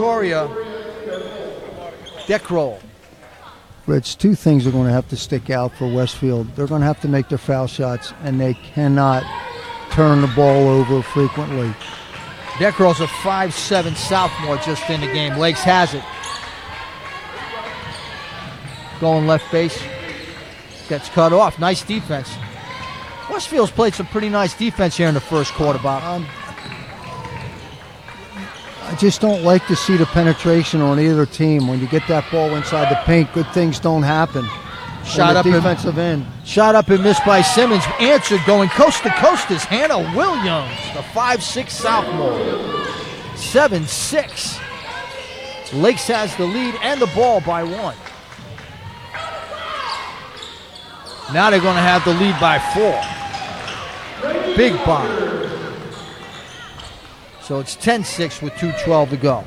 Victoria Decroll. Rich, two things are going to have to stick out for Westfield. They're going to have to make their foul shots, and they cannot turn the ball over frequently. Decroll's a 5'7" sophomore just in the game. Lakes has it. Going left base. Gets cut off. Nice defense. Westfield's played some pretty nice defense here in the first quarter, Bob. I just don't like to see the penetration on either team. When you get that ball inside the paint, good things don't happen. Shot up defensive end. Shot up and missed by Simmons. Answered going coast to coast is Hannah Williams, the 5'6" sophomore. 7-6. Lakes has the lead and the ball by 1. Now they're going to have the lead by 4. Big bomb. So it's 10-6 with 2:12 to go.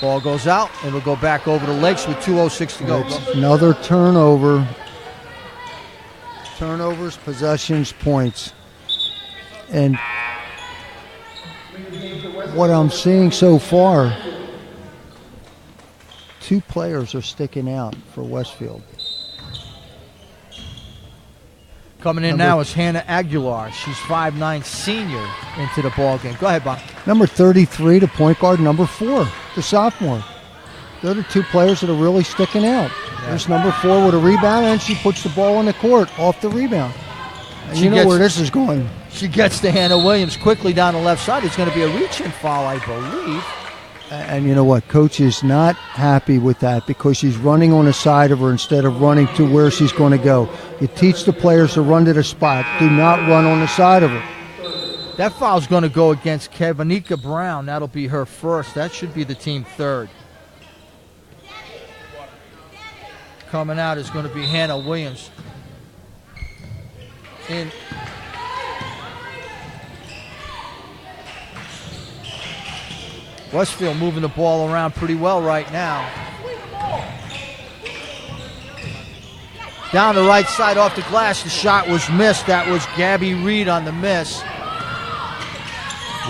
Ball goes out, and it'll go back over to Lakes with 2:06 to go. It's another turnover. Turnovers, possessions, points. And what I'm seeing so far, 2 players are sticking out for Westfield. Coming in now is Hannah Aguilar. She's 5'9", senior into the ball game. Go ahead, Bob. Number 33, the point guard. Number 4, the sophomore. They're the 2 players that are really sticking out. Yeah. There's number 4 with a rebound, and she puts the ball on the court off the rebound. And you know where this is going. She gets to Hannah Williams quickly down the left side. It's going to be a reach-in foul, I believe. And you know what? Coach is not happy with that because she's running on the side of her instead of running to where she's going to go. You teach the players to run to the spot. Do not run on the side of her. That foul's going to go against Kevanika Brown. That'll be her first. That should be the team third. Coming out is going to be Hannah Williams. In. Westfield moving the ball around pretty well right now. Down the right side off the glass, the shot was missed. That was Gabby Reed on the miss.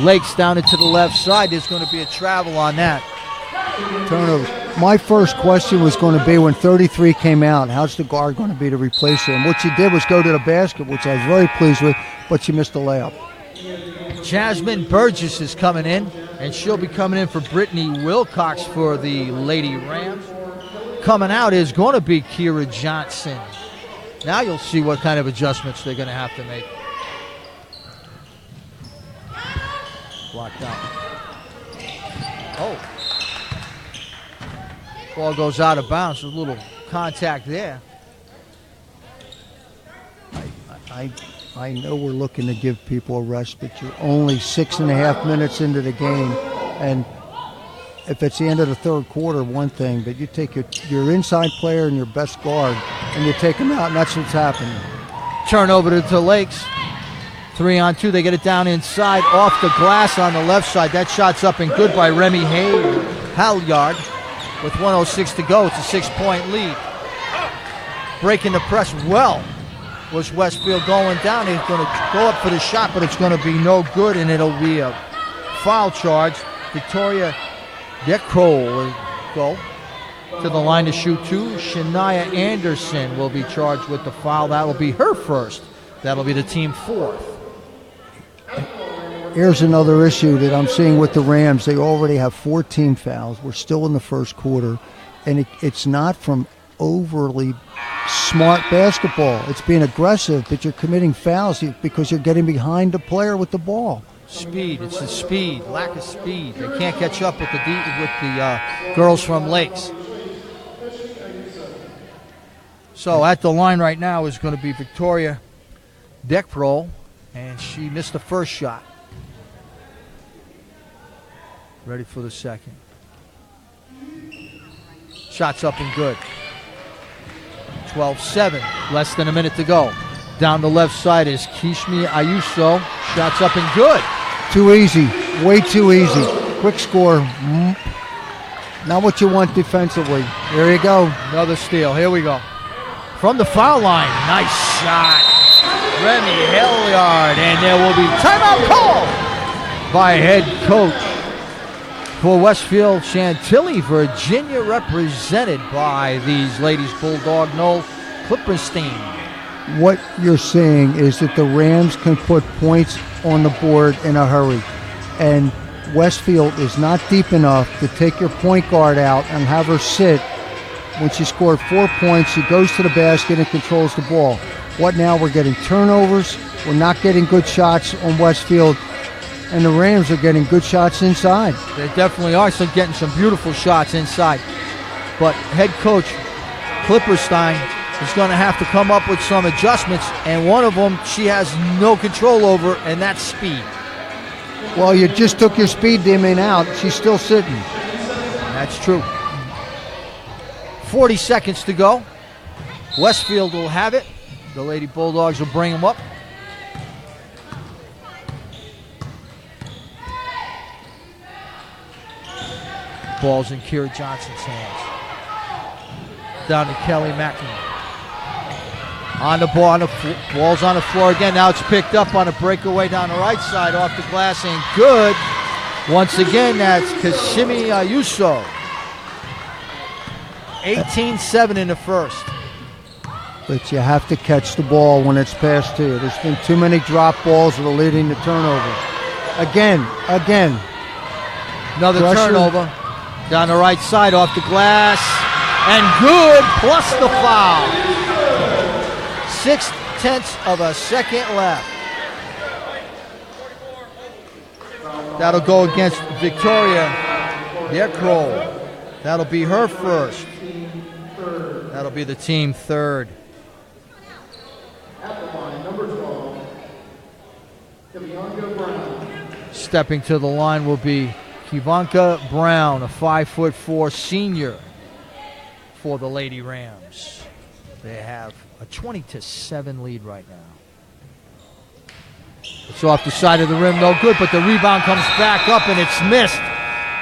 Lakes down into the left side. There's going to be a travel on that. Turnovers. My first question was going to be when 33 came out, how's the guard going to be to replace her? And what she did was go to the basket, which I was very pleased with, but she missed the layup. Jasmine Burgess is coming in, and she'll be coming in for Brittany Wilcox for the Lady Rams. Coming out is going to be Kira Johnson. Now you'll see what kind of adjustments they're going to have to make. Blocked out. Oh. Ball goes out of bounds. There's a little contact there. I know we're looking to give people a rest, but you're only 6.5 minutes into the game, and if it's the end of the third quarter, one thing, but you take your inside player and your best guard, and you take them out, and that's what's happening. Turnover to Lakes. 3-on-2. They get it down inside, off the glass on the left side. That shot's up and good by Remy Halyard. With 1:06 to go, it's a 6-point lead. Breaking the press well was Westfield going down. He's going to go up for the shot, but it's going to be no good, and it'll be a foul charge. Victoria Decroll will go to the line to shoot 2. Shania Anderson will be charged with the foul. That will be her first. That'll be the team 4th. Here's another issue that I'm seeing with the Rams. They already have 14 fouls. We're still in the first quarter, and it's not from overly smart basketball. It's being aggressive, but you're committing fouls because you're getting behind the player with the ball. Speed. It's the speed. Lack of speed. They can't catch up with the girls from Lakes. So at the line right now is going to be Victoria Decroll, and she missed the first shot. Ready for the second. Shot's up and good. 12-7, less than a minute to go. Down the left side is Kishmi Ayuso. Shot's up and good. Too easy, way too easy. Quick score. Not what you want defensively. There you go. Another steal, here we go. From the foul line, nice shot. Remy Halyard, and there will be timeout call. by head coach for Westfield Chantilly, Virginia, represented by these ladies Bulldog Noel Klipperstein. What you're seeing is that the Rams can put points on the board in a hurry, and Westfield is not deep enough to take your point guard out and have her sit. When she scored 4 points, she goes to the basket and controls the ball. What now? We're getting turnovers. We're not getting good shots on Westfield, and the Rams are getting good shots inside. They definitely are getting some beautiful shots inside. But head coach Klipperstein is going to have to come up with some adjustments, and one of them she has no control over, and that's speed. Well, you just took your speed demon out. She's still sitting. That's true. 40 seconds to go. Westfield will have it. The Lady Bulldogs will bring them up. Ball's in Kira Johnson's hands. Down to Kelly Mackey. On the ball, ball's on the floor again. Now it's picked up on a breakaway down the right side off the glass and good. Once again, that's Kashimi Ayuso. 18-7 in the first. But you have to catch the ball when it's passed to you. There's been too many drop balls that are leading to turnovers. Again. Another Pressure. turnover. Down the right side off the glass. And good, plus the foul. 0.6 of a second left. That'll go against Victoria Dekro. That'll be her first. That'll be the team third. Stepping to the line will be Kivanka Brown, a 5'4" senior for the Lady Rams. They have a 20-7 lead right now. It's off the side of the rim, no good, but the rebound comes back up and it's missed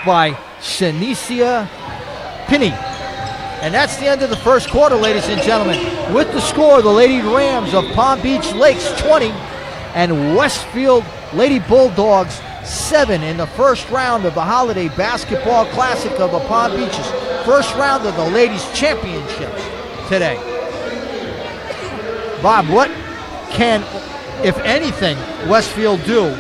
by Shanicia Pinney. And that's the end of the first quarter, ladies and gentlemen. With the score, the Lady Rams of Palm Beach Lakes 20 and Westfield Lady Bulldogs 7 in the first round of the Holiday Basketball Classic of the Palm Beaches. First round of the Ladies Championships today. Bob, what can, if anything, Westfield do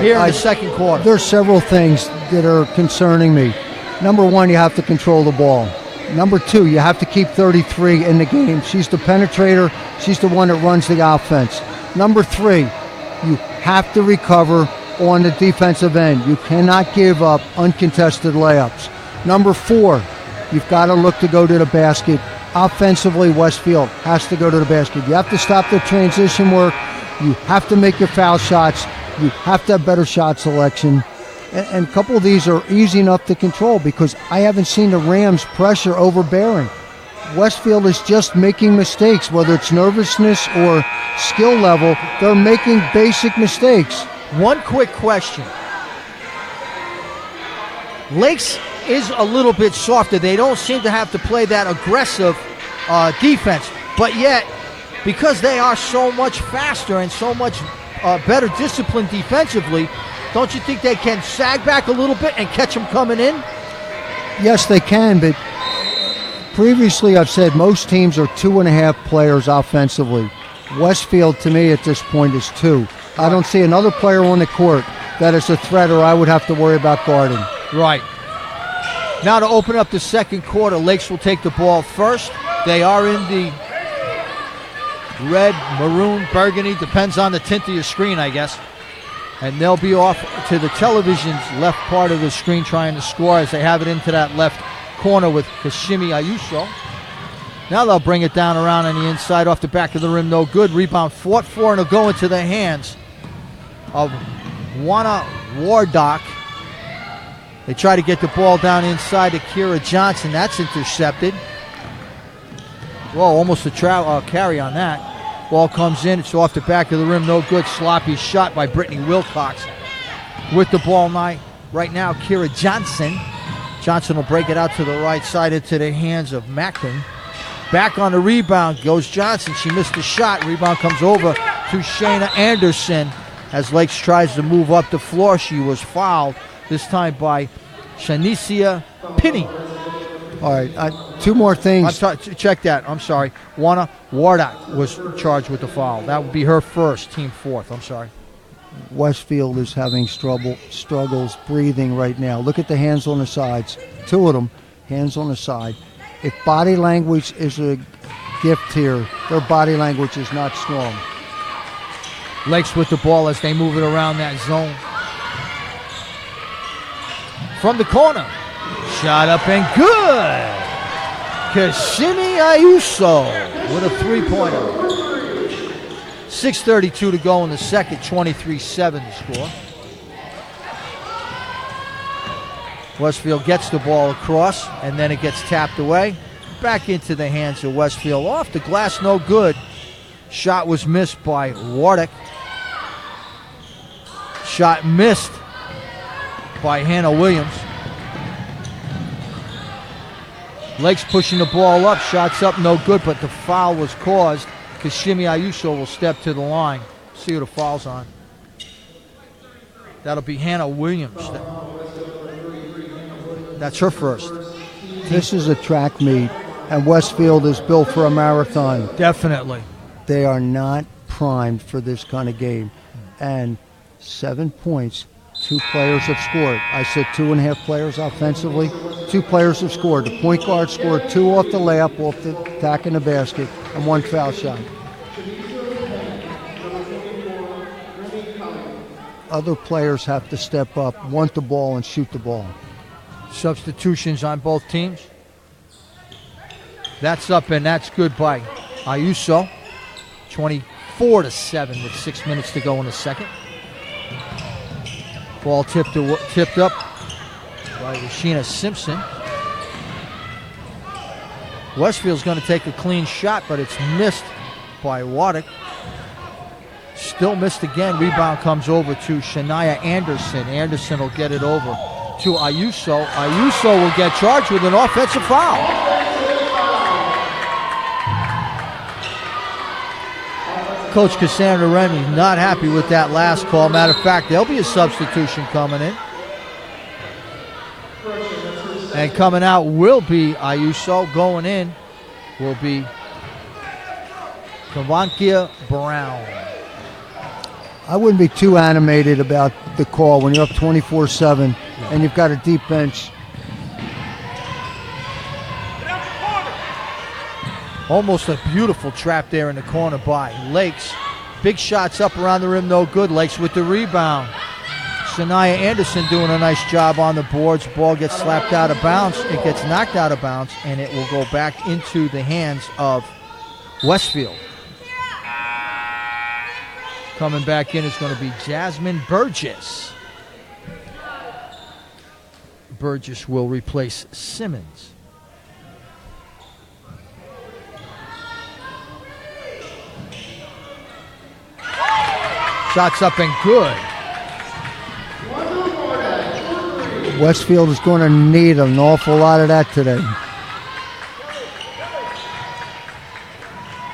here in the second quarter? There's several things that are concerning me. Number one, you have to control the ball. Number two, you have to keep 33 in the game. She's the penetrator. She's the one that runs the offense. Number three, you have to recover on the defensive end. You cannot give up uncontested layups. Number four, you've got to look to go to the basket. Offensively, Westfield has to go to the basket. You have to stop the transition work. You have to make your foul shots. You have to have better shot selection. And a couple of these are easy enough to control because I haven't seen the Rams pressure overbearing. Westfield is just making mistakes, whether it's nervousness or skill level. They're making basic mistakes. One quick question. Lakes is a little bit softer. They don't seem to have to play that aggressive defense. But yet, because they are so much faster and so much better disciplined defensively, don't you think they can sag back a little bit and catch them coming in? Yes, they can, but previously I've said most teams are 2.5 players offensively. Westfield, to me, at this point is 2. I don't see another player on the court that is a threat or I would have to worry about guarding. Right. Now to open up the second quarter, Lakes will take the ball first. They are in the red, maroon, burgundy, depends on the tint of your screen, I guess. And they'll be off to the television's left part of the screen trying to score as they have it into that left corner with Kashimi Ayuso. Now they'll bring it down around on the inside off the back of the rim, no good. Rebound fought for and it'll go into the hands of Juana Wardock. They try to get the ball down inside to Kira Johnson. That's intercepted. Whoa, almost a carry on that. Ball comes in, it's off the back of the rim, no good. Sloppy shot by Brittany Wilcox. With the ball right now, Kira Johnson. Johnson will break it out to the right side into the hands of Macklin. Back on the rebound goes Johnson. She missed the shot. Rebound comes over to Shayna Anderson. As Lakes tries to move up the floor, she was fouled, this time by Shanicia Pinney. All right, two more things. Check that. I'm sorry. Juana Wardak was charged with the foul. That would be her first, team fourth. I'm sorry. Westfield is having struggles breathing right now. Look at the hands on the sides. Two of them, hands on the side. If body language is a gift here, their body language is not strong. Lakes with the ball as they move it around that zone. From the corner. Shot up and good. Kashimi Ayuso with a three-pointer. 6:32 to go in the second, 23-7 to score. Westfield gets the ball across, and then it gets tapped away. Back into the hands of Westfield. Off the glass, no good. Shot was missed by Wardick. Shot missed by Hannah Williams. Lakes pushing the ball up, shots up, no good, but the foul was caused. Kashimi Ayuso will step to the line. See who the foul's on. That'll be Hannah Williams. That's her first. This is a track meet, and Westfield is built for a marathon. Definitely. They are not primed for this kind of game. And 7 points. 2 players have scored. I said 2.5 players offensively. 2 players have scored. The point guard scored 2 off the layup, off the attack in the basket, and 1 foul shot. Other players have to step up, want the ball, and shoot the ball. Substitutions on both teams. That's up and that's good by Ayuso. 24-7 with 6 minutes to go in the second. Ball tipped up by Rashina Simpson. Westfield's going to take a clean shot, but it's missed by Waddick. Still missed again. Rebound comes over to Shania Anderson. Anderson will get it over to Ayuso. Ayuso will get charged with an offensive foul. Coach Cassandra Remy not happy with that last call. Matter of fact, there'll be a substitution coming in. And coming out will be Ayuso. Going in will be Kavankia Brown. I wouldn't be too animated about the call when you're up 24-7 and you've got a deep bench. Almost a beautiful trap there in the corner by Lakes. Big shots up around the rim, no good. Lakes with the rebound. Shania Anderson doing a nice job on the boards. Ball gets slapped out of bounds. It gets knocked out of bounds, and it will go back into the hands of Westfield. Coming back in is going to be Jasmine Burgess. Burgess will replace Simmons. Shots up and good. Westfield is going to need an awful lot of that today.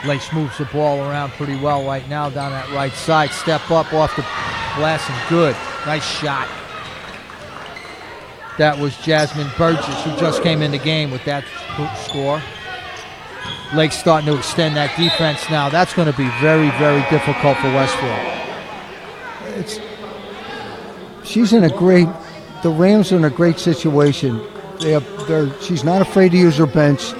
Lakes moves the ball around pretty well right now down that right side. Step up off the glass and good. Nice shot. That was Jasmine Burgess, who just came in the game with that score. Lakes starting to extend that defense now. That's going to be very, very difficult for Westfield. The Rams are in a great situation. She's not afraid to use her bench.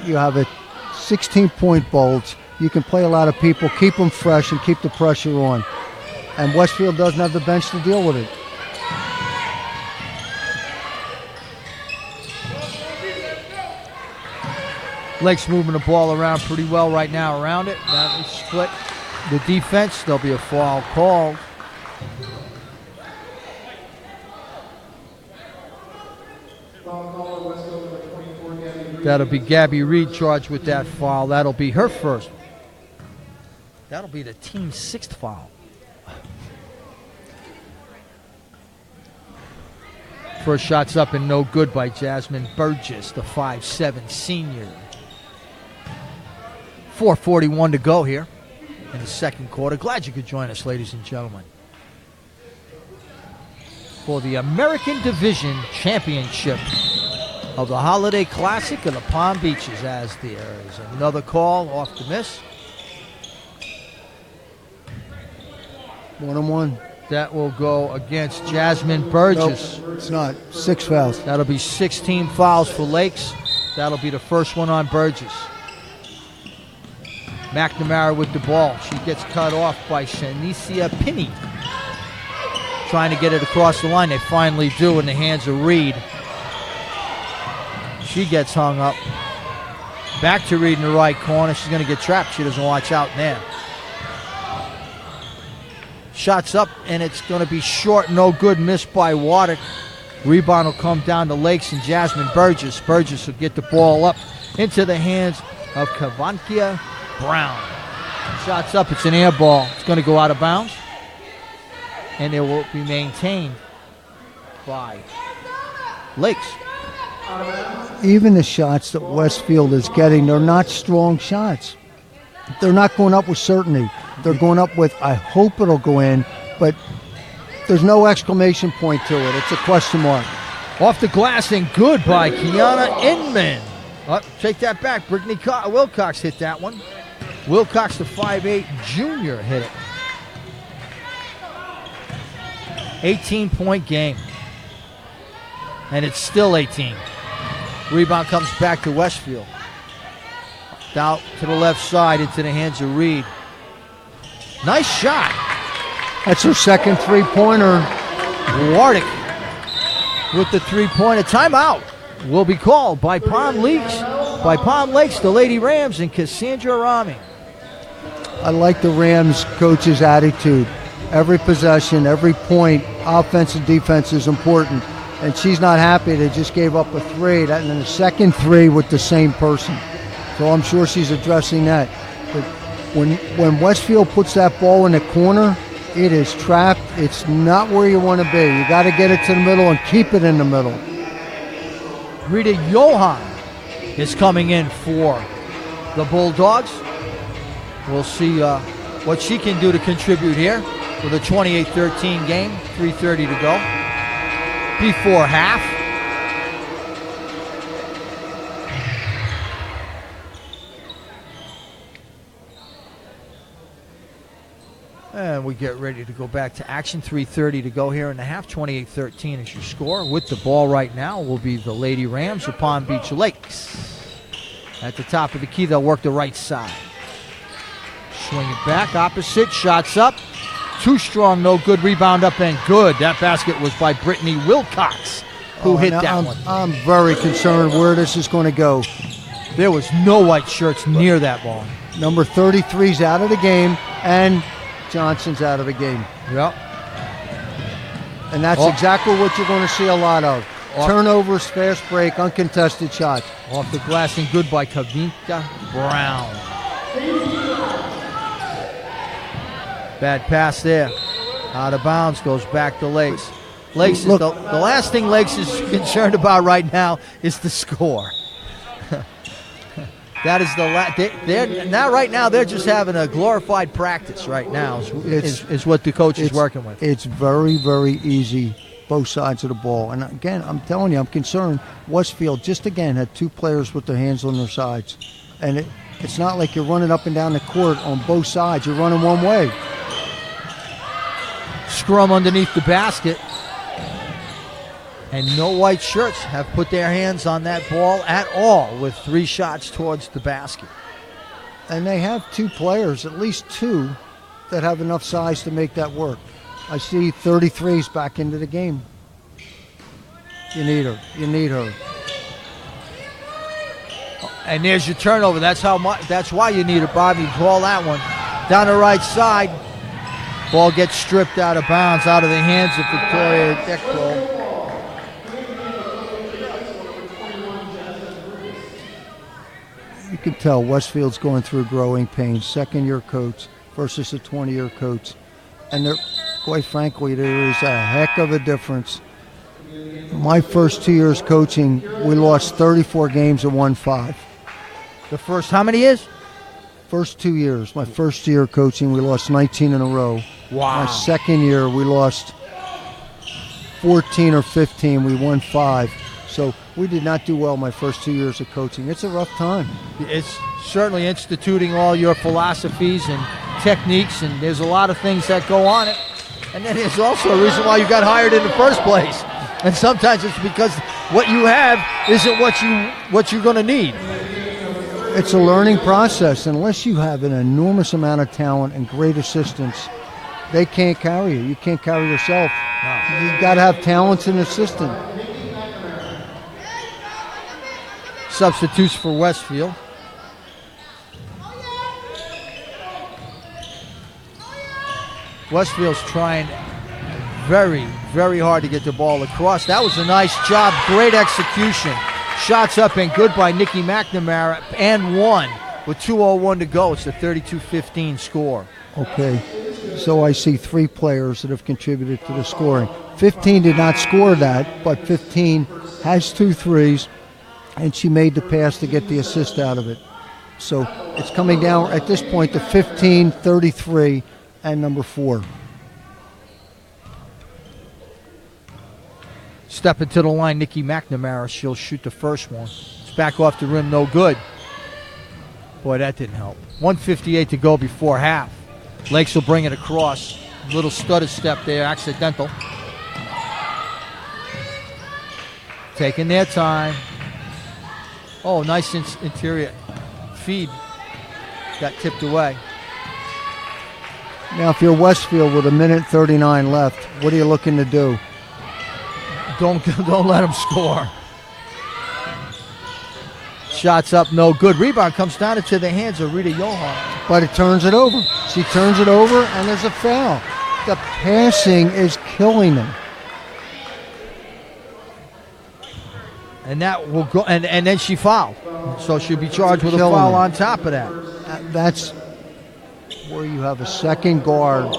You have a 16-point bulge. You can play a lot of people, keep them fresh, and keep the pressure on. And Westfield doesn't have the bench to deal with it. Lakes moving the ball around pretty well right now around it. Now they split the defense. There'll be a foul called. That'll be Gabby Reed charged with that foul. That'll be her first. That'll be the team's 6th foul. First shot's up and no good by Jasmine Burgess, the 5'7" senior. 4:41 to go here in the second quarter. Glad you could join us, ladies and gentlemen. for the American Division Championship of the Holiday Classic of the Palm Beaches, as there is another call off the miss. 1-1. That will go against Jasmine Burgess. Nope, it's not. 6 fouls. That'll be 16 fouls for Lakes. That'll be the first one on Burgess. McNamara with the ball. She gets cut off by Shanicia Pinney. Trying to get it across the line. They finally do in the hands of Reed. She gets hung up. Back to Reed in the right corner. She's going to get trapped. She doesn't watch out there. Shots up, and it's going to be short. No good. Missed by Waddick. Rebound will come down to Lakes and Jasmine Burgess. Burgess will get the ball up into the hands of Kavankia Brown. Shots up. It's an air ball. It's going to go out of bounds. And it will be maintained by Lakes. Even the shots that Westfield is getting, they're not strong shots. They're not going up with certainty. They're going up with, I hope it'll go in, but there's no exclamation point to it. It's a question mark. Off the glass and good by Kiana Inman. Take that back. Brittany Wilcox hit that one. Wilcox, the 5'8 junior, hit it. 18-point game. And it's still 18. Rebound comes back to Westfield. Out to the left side into the hands of Reed. Nice shot. That's her second three-pointer. Wardick with the three-pointer. Timeout will be called by Palm Lakes, the Lady Rams, and Cassandra Rami. I like the Rams coach's attitude. Every possession, every point, offense and defense is important. And she's not happy they just gave up a three, and then the second three with the same person. So I'm sure she's addressing that. But when Westfield puts that ball in the corner, it is trapped. It's not where you want to be. You got to get it to the middle and keep it in the middle. Rita Johan is coming in for the Bulldogs. We'll see what she can do to contribute here with a 28-13 game, 3:30 to go before half. And we get ready to go back to action. 3:30 to go here in the half. 28-13 is your score. With the ball right now will be the Lady Rams of Palm Beach Lakes. At the top of the key, they'll work the right side. Swing it back, opposite, shots up. Too strong, no good. Rebound up and good. That basket was by Brittany Wilcox, who hit that one. I'm very concerned where this is going to go. There was no white shirts near that ball. Number 33's out of the game, and Johnson's out of the game. Yep. And that's exactly what you're going to see a lot of. Turnovers, fast break, uncontested shots. Off the glass and good by Kavinka Brown. Bad pass there. Out of bounds, goes back to Lakes. Lakes is the last thing Lakes is concerned about right now is the score. That is the right now they're just having a glorified practice right now is what the coach is working with. It's very, very easy, both sides of the ball. And again, I'm telling you, I'm concerned. Westfield just again had two players with their hands on their sides. And it's not like you're running up and down the court on both sides. You're running one way. Scrum underneath the basket. And no white shirts have put their hands on that ball at all with 3 shots towards the basket. And they have two players, at least two, that have enough size to make that work. I see 33's back into the game. You need her. You need her. And there's your turnover. That's why you need her, Bobby. Call that one. Down the right side. Ball gets stripped out of bounds, out of the hands of Victoria Dekro. You can tell Westfield's going through growing pains. Second-year coach versus a 20-year coach. And quite frankly, there is a heck of a difference. My first 2 years coaching, we lost 34 games and won 5. The first how many years? First 2 years. My first year coaching, we lost 19 in a row. Wow. My second year, we lost 14 or 15. We won 5. So we did not do well my first 2 years of coaching. It's a rough time. It's certainly instituting all your philosophies and techniques, and there's a lot of things that go on it. And then there's also a reason why you got hired in the first place. And sometimes it's because what you have isn't what you're going to need. It's a learning process. Unless you have an enormous amount of talent and great assistants, they can't carry you. You can't carry yourself. No. You've got to have talents and assistant. Substitutes for Westfield. Westfield's trying very, very hard to get the ball across. That was a nice job. Great execution. Shots up and good by Nikki McNamara, and one with 2:01 to go. It's a 32-15 score. Okay, so I see 3 players that have contributed to the scoring. 15 did not score that, but 15 has 2 threes, and she made the pass to get the assist out of it. So it's coming down at this point to 15, 33, and number 4. Stepping to the line, Nikki McNamara. She'll shoot the first one. It's back off the rim, no good. Boy, that didn't help. 1:58 to go before half. Lakes will bring it across. Little stutter step there, accidental. Taking their time. Oh, nice interior feed. Got tipped away. Now, if you're Westfield with 1:39 left, what are you looking to do? Don't let them score. Shots up, no good. Rebound comes down into the hands of Rita Johan. But it turns it over. She turns it over, and there's a foul. The passing is killing them. And that will go, and then she fouled. So she'll be charged with a Killing foul them. on top of that. That's where you have a second guard.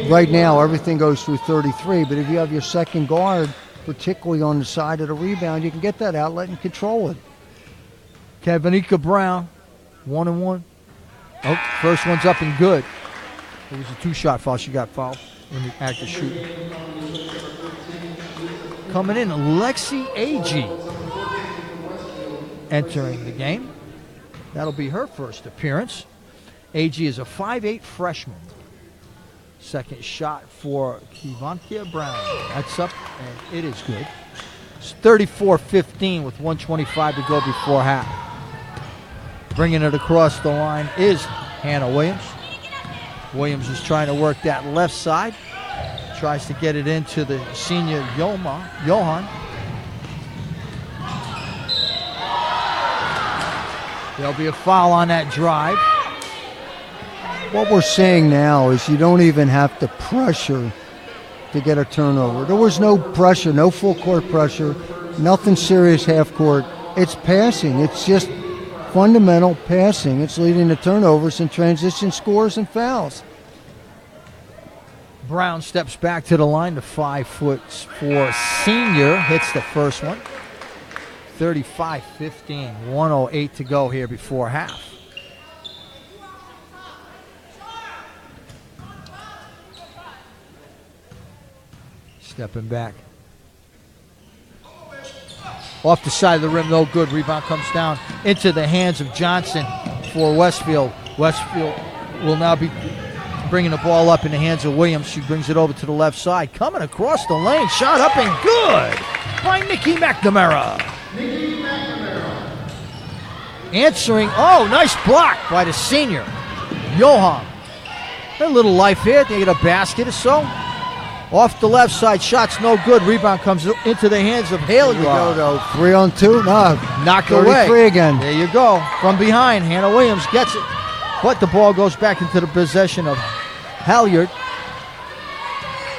Right now, everything goes through 33, but if you have your second guard, particularly on the side of the rebound, you can get that outlet and control it. Kevinika Brown, 1-1. Oh, first one's up and good. It was a 2-shot foul. She got fouled in the act of shooting. Coming in, Lexi Agee entering the game. That'll be her first appearance. Agee is a 5'8" freshman. Second shot for Kevantia Brown. That's up, and it is good. It's 34-15 with 1:25 to go before half. Bringing it across the line is Hannah Williams. Williams is trying to work that left side. Tries to get it into the senior Johan. There'll be a foul on that drive. What we're saying now is you don't even have to pressure to get a turnover. There was no pressure, no full court pressure, nothing serious half court. It's passing. It's just fundamental passing. It's leading to turnovers and transition scores and fouls. Brown steps back to the line. The 5'4" senior hits the first one. 35-15, 1:08 to go here before half. Stepping back. Off the side of the rim, no good. Rebound comes down into the hands of Johnson for Westfield. Westfield will now be bringing the ball up in the hands of Williams. She brings it over to the left side. Coming across the lane. Shot up and good by Nikki McNamara. Answering. Oh, nice block by the senior, Johan. A little life here. They get a basket or so. Off the left side, shots no good. Rebound comes into the hands of Haley. Here we go, though. 3-on-2. No. Knocked 33 away. Again. There you go. From behind, Hannah Williams gets it. But the ball goes back into the possession of Halyard.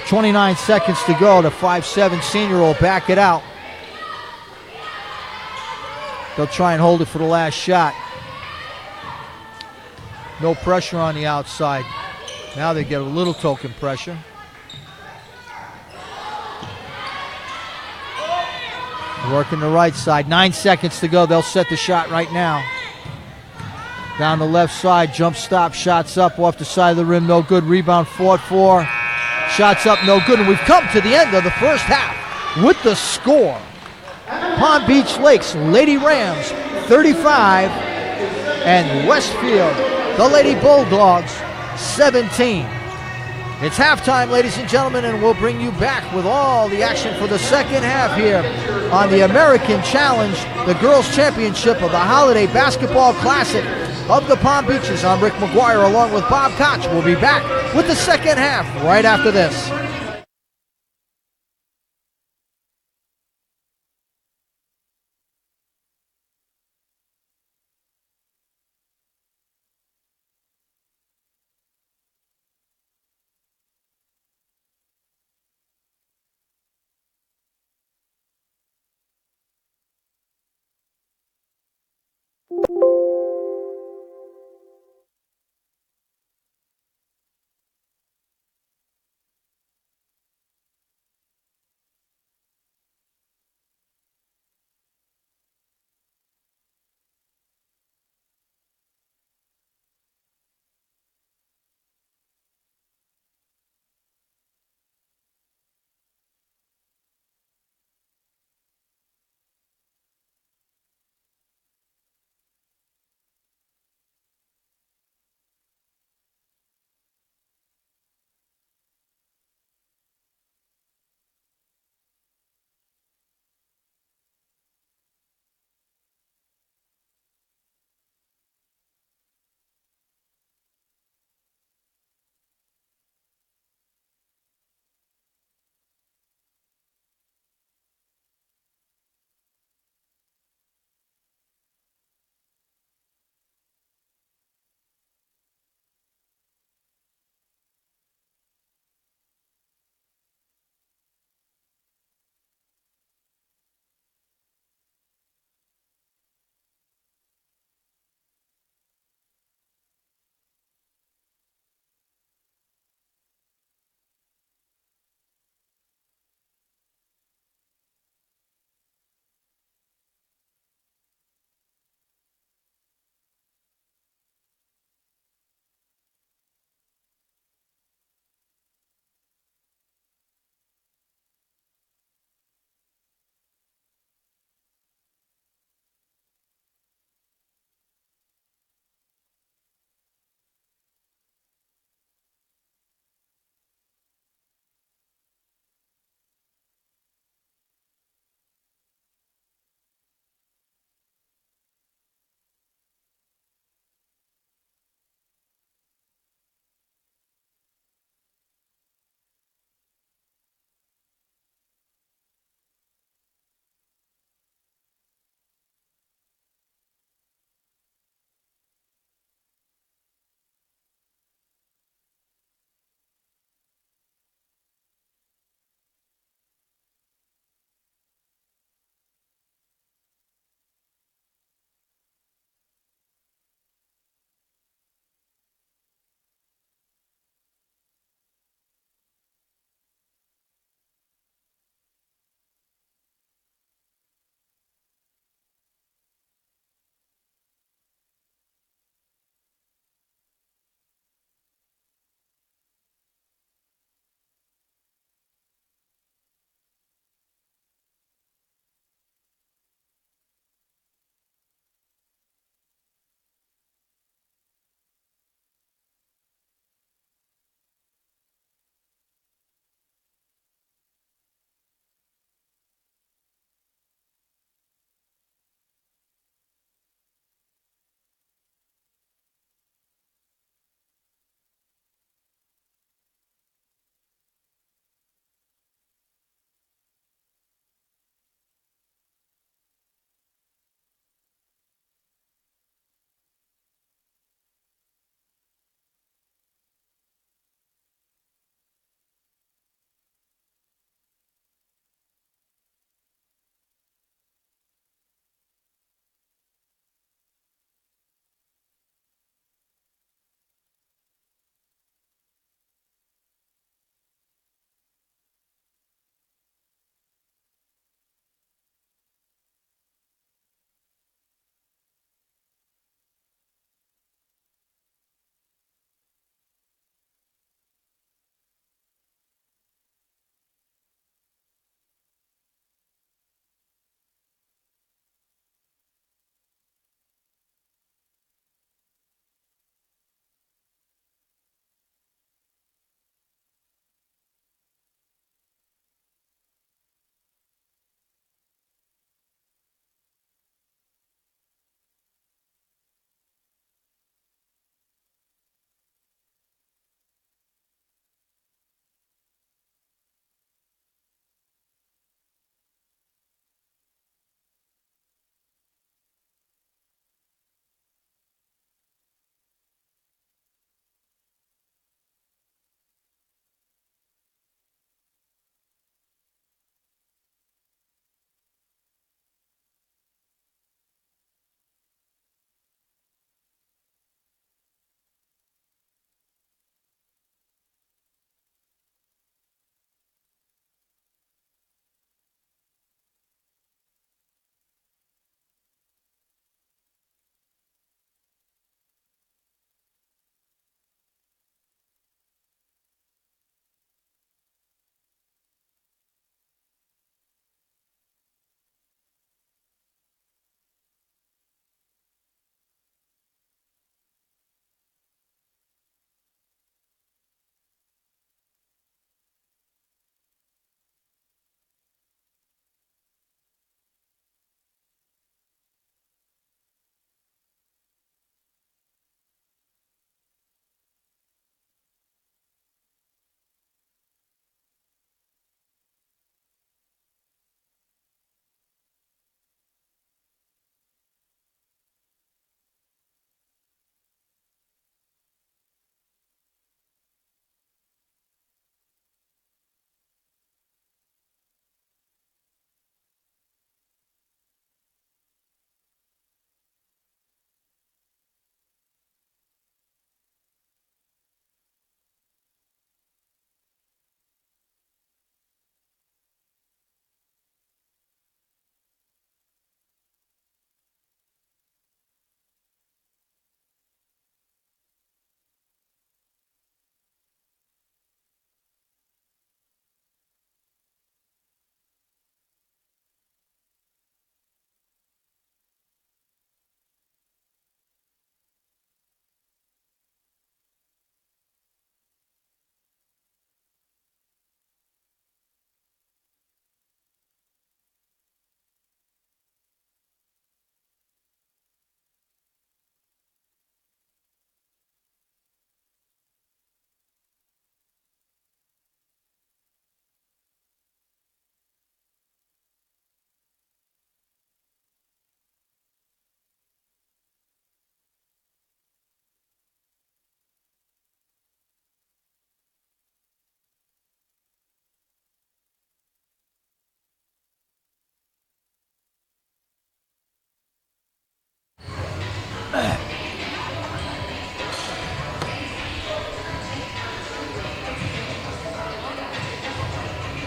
29 seconds to go. The 5'7" senior will back it out. They'll try and hold it for the last shot. No pressure on the outside. Now they get a little token pressure. Working the right side. 9 seconds to go. They'll set the shot right now. Down the left side. Jump stop. Shots up off the side of the rim. No good. Rebound fought for. Shots up. No good. And we've come to the end of the first half. with the score. Palm Beach Lakes Lady Rams 35 and Westfield, the Lady Bulldogs 17. It's halftime, ladies and gentlemen, and we'll bring you back with all the action for the second half here on the American Challenge, the Girls Championship of the Holiday Basketball Classic of the Palm Beaches. I'm Rick McGuire along with Bob Koch. We'll be back with the second half right after this.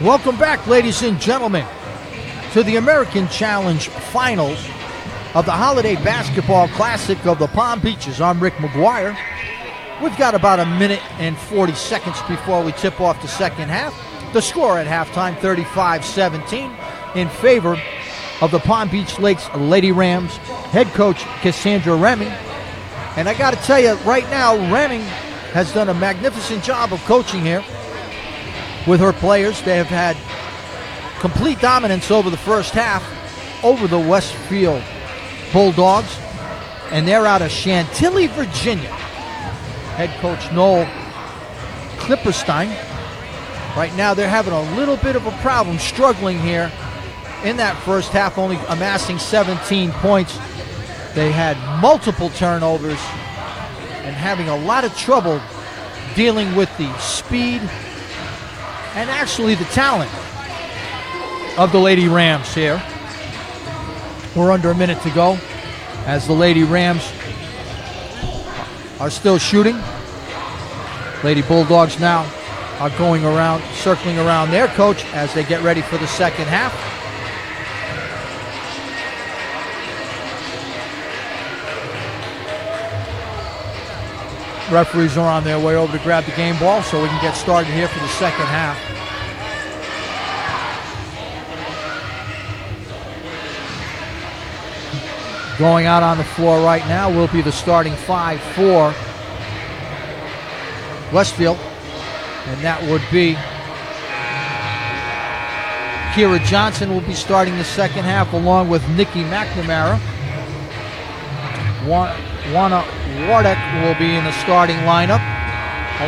Welcome back, ladies and gentlemen, to the American Challenge Finals of the Holiday Basketball Classic of the Palm Beaches. I'm Rick McGuire. We've got about a minute and 40 seconds before we tip off the second half. The score at halftime, 35-17, in favor of the Palm Beach Lakes Lady Rams, head coach Cassandra Reming. And I got to tell you, right now, Reming has done a magnificent job of coaching here with her players. They have had complete dominance over the first half over the Westfield Bulldogs, and they're out of Chantilly, Virginia. Head coach Noel Klipperstein. Right now they're having a little bit of a problem, struggling here in that first half, only amassing 17 points. They had multiple turnovers and having a lot of trouble dealing with the speed and actually the talent of the Lady Rams here. We're under a minute to go as the Lady Rams are still shooting. Lady Bulldogs now are going around, circling around their coach as they get ready for the second half. Referees are on their way over to grab the game ball so we can get started here for the second half. Going out on the floor right now will be the starting five for Westfield, and that would be Kira Johnson will be starting the second half along with Nikki McNamara. Juana Wardick will be in the starting lineup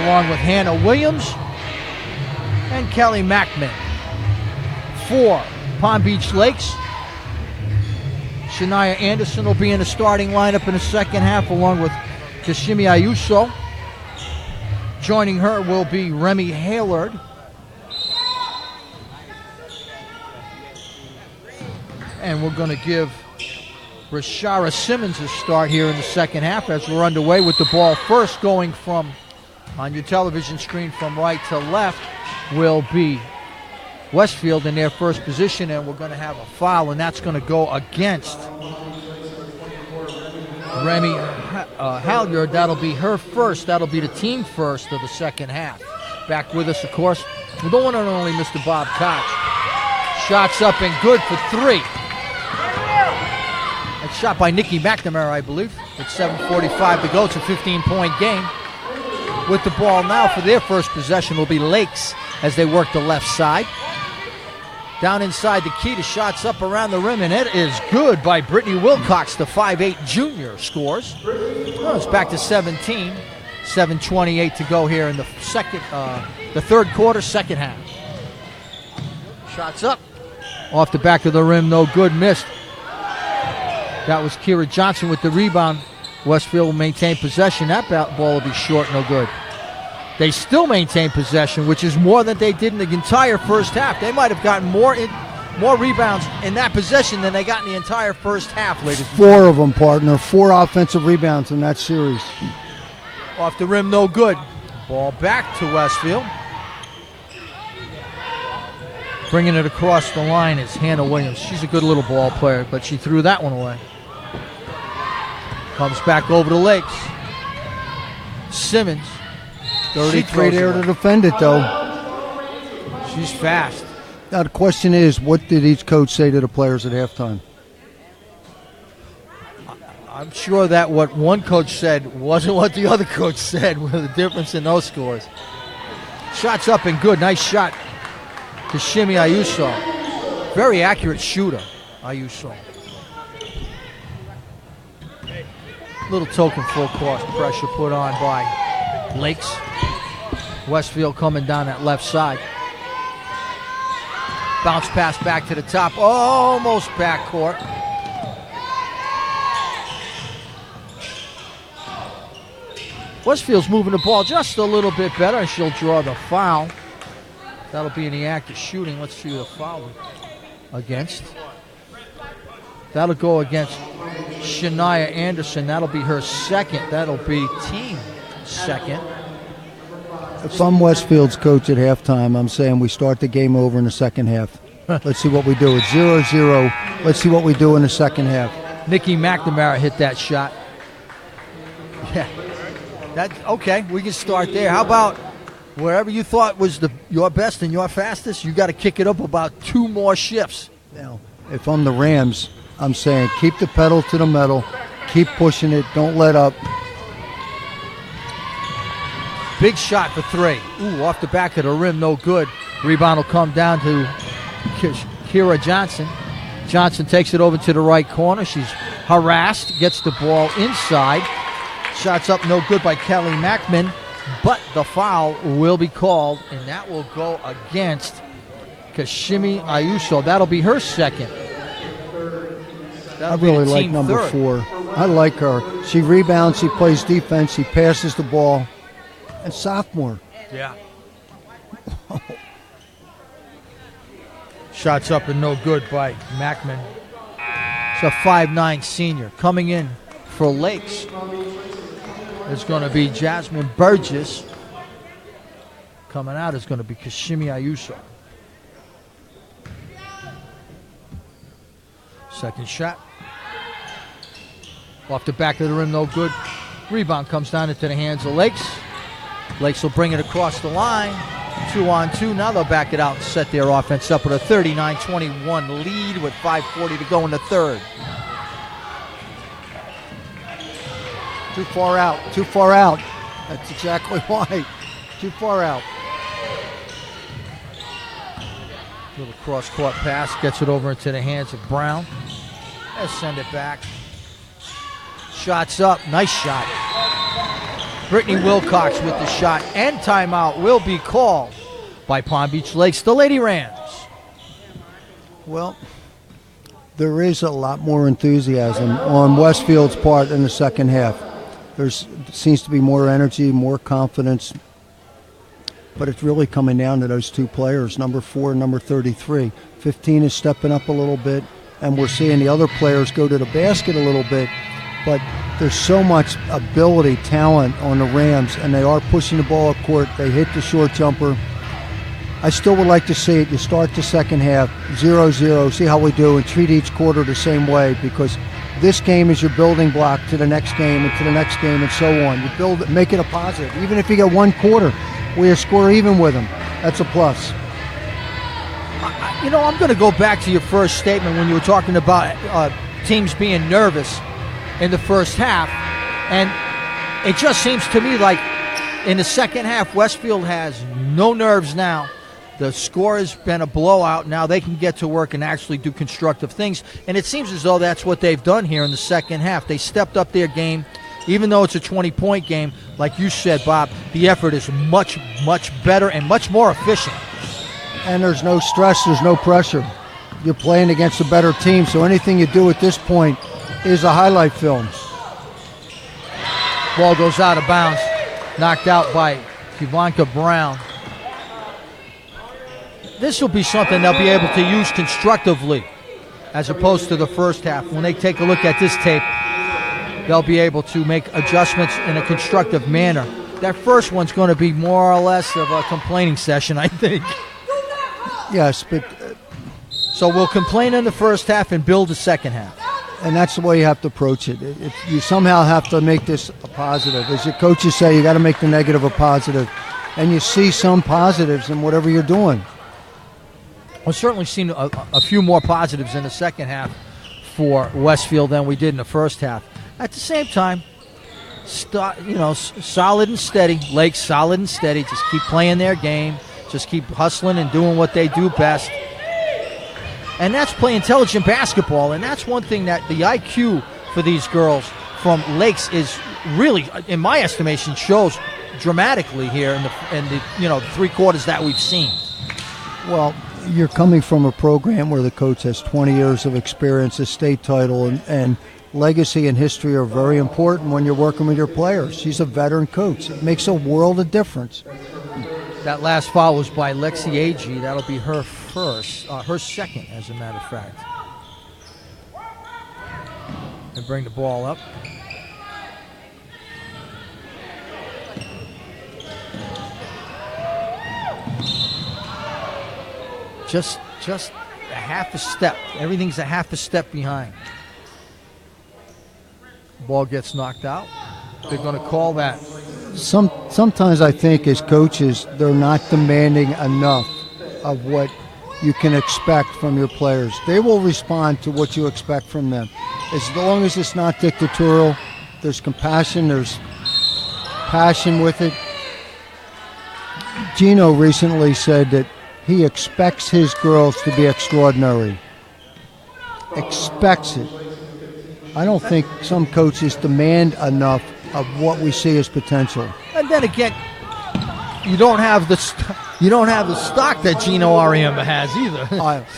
along with Hannah Williams and Kelly Mackman. For Palm Beach Lakes, Shania Anderson will be in the starting lineup in the second half along with Kashimi Ayuso. Joining her will be Remy Haylard. And we're going to give Rashara Simmons a start here in the second half as we're underway with the ball first going from, on your television screen, from right to left will be Westfield in their first position, and we're going to have a foul, and that's going to go against Remy Halyard. That'll be her first. That'll be the team first of the second half. Back with us, of course, the one and only Mr. Bob Koch. Shots up and good for three. That's shot by Nikki McNamara, I believe. With 7:45 to go, it's a 15-point game. With the ball now for their first possession will be Lakes as they work the left side. Down inside the key, the shots up around the rim, and it is good by Brittany Wilcox, the 5'8 junior scores. Well, it's back to 17. 7:28 to go here in the third quarter, second half. Shots up. Off the back of the rim, no good, missed. That was Kira Johnson with the rebound. Westfield will maintain possession. That ball will be short, no good. They still maintain possession, which is more than they did in the entire first half. They might have gotten more rebounds in that possession than they got in the entire first half, ladies and gentlemen. Four of them, partner. 4 offensive rebounds in that series. Off the rim, no good. Ball back to Westfield. Bringing it across the line is Hannah Williams. She's a good little ball player, but she threw that one away. Comes back over to Lakes. Simmons. She's right there to defend it, though. She's fast. Now, the question is, what did each coach say to the players at halftime? I'm sure that what one coach said wasn't what the other coach said, with the difference in those scores. Shots up and good. Nice shot to Shimi Ayuso. Very accurate shooter, Ayuso. Little token full court pressure put on by Lakes. Westfield coming down that left side. Bounce pass back to the top, almost backcourt. Westfield's moving the ball just a little bit better, and she'll draw the foul. That'll be in the act of shooting. Let's see the foul against. That'll go against Shania Anderson. That'll be her second. That'll be team second. If I'm Westfield's coach at halftime, I'm saying we start the game over in the second half. Let's see what we do. It's 0-0. Let's see what we do in the second half. Nicky McNamara hit that shot. Yeah. Okay, we can start there. How about wherever you thought was your best and your fastest, you got to kick it up about 2 more shifts. Now, if I'm the Rams, I'm saying keep the pedal to the metal. Keep pushing it. Don't let up. Big shot for 3. Ooh, off the back of the rim, no good. Rebound will come down to Kira Johnson. Johnson takes it over to the right corner. She's harassed, gets the ball inside. Shots up, no good by Kelly Mackman. But the foul will be called, and that will go against Kashimi Ayuso. That'll be her second. I really like number 4. I like her. She rebounds, she plays defense, she passes the ball. And sophomore. Yeah. Shots up and no good by Mackman. It's a 5'9" senior. Coming in for Lakes is going to be Jasmine Burgess. Coming out is going to be Kashimi Ayuso. Second shot. Off the back of the rim, no good. Rebound comes down into the hands of Lakes. Lakes will bring it across the line. 2-on-2. Now they'll back it out and set their offense up with a 39-21 lead with 5:40 to go in the third. Too far out. Too far out. That's exactly why. Too far out. Little cross-court pass. Gets it over into the hands of Brown. Let's send it back. Shots up. Nice shot. Brittany Wilcox with the shot, and timeout will be called by Palm Beach Lakes, the Lady Rams. Well, there is a lot more enthusiasm on Westfield's part in the second half. There seems to be more energy, more confidence, but it's really coming down to those 2 players, number 4 and number 33. 15 is stepping up a little bit, and we're seeing the other players go to the basket a little bit, but there's so much ability, talent on the Rams, and they are pushing the ball up court. They hit the short jumper. I still would like to see it. You start the second half, 0-0, see how we do, and treat each quarter the same way, because this game is your building block to the next game and to the next game and so on. You build it, make it a positive. Even if you get 1 quarter where you score even with them, that's a plus. You know, I'm going to go back to your first statement when you were talking about teams being nervous in the first half, and it just seems to me like in the second half, Westfield has no nerves now. The score has been a blowout. Now they can get to work and actually do constructive things, and it seems as though that's what they've done here in the second half. They stepped up their game. Even though it's a 20-point game, like you said, Bob, the effort is much, much better and much more efficient. And there's no stress, there's no pressure. You're playing against a better team, so anything you do at this point is a highlight film. Ball goes out of bounds, knocked out by Kivanka Brown. This will be something they'll be able to use constructively as opposed to the first half. When they take a look at this tape, they'll be able to make adjustments in a constructive manner. That first one's going to be more or less of a complaining session, I think. Yes, but... So we'll complain in the first half and build the second half. And that's the way you have to approach it. You somehow have to make this a positive. As your coaches say, you got to make the negative a positive. And you see some positives in whatever you're doing. We've certainly seen a few more positives in the second half for Westfield than we did in the first half. At the same time, solid and steady. Lakes solid and steady. Just keep playing their game. Just keep hustling and doing what they do best. And that's play intelligent basketball. And that's one thing that the IQ for these girls from Lakes is really, in my estimation, shows dramatically here in the 3 quarters that we've seen. Well, you're coming from a program where the coach has 20 years of experience, a state title, and legacy and history are very important when you're working with your players. She's a veteran coach. It makes a world of difference. That last foul was by Lexi Agee. That'll be her second, as a matter of fact. And bring the ball up. just a half a step. Everything's a half a step behind. Ball gets knocked out. They're going to call that. Sometimes I think as coaches, they're not demanding enough of what you can expect from your players. They will respond to what you expect from them. As long as it's not dictatorial, there's compassion, there's passion with it. Gino recently said that he expects his girls to be extraordinary. Expects it. I don't think some coaches demand enough of what we see as potential. And then again, you don't have the stock that Gino Auriemma has either.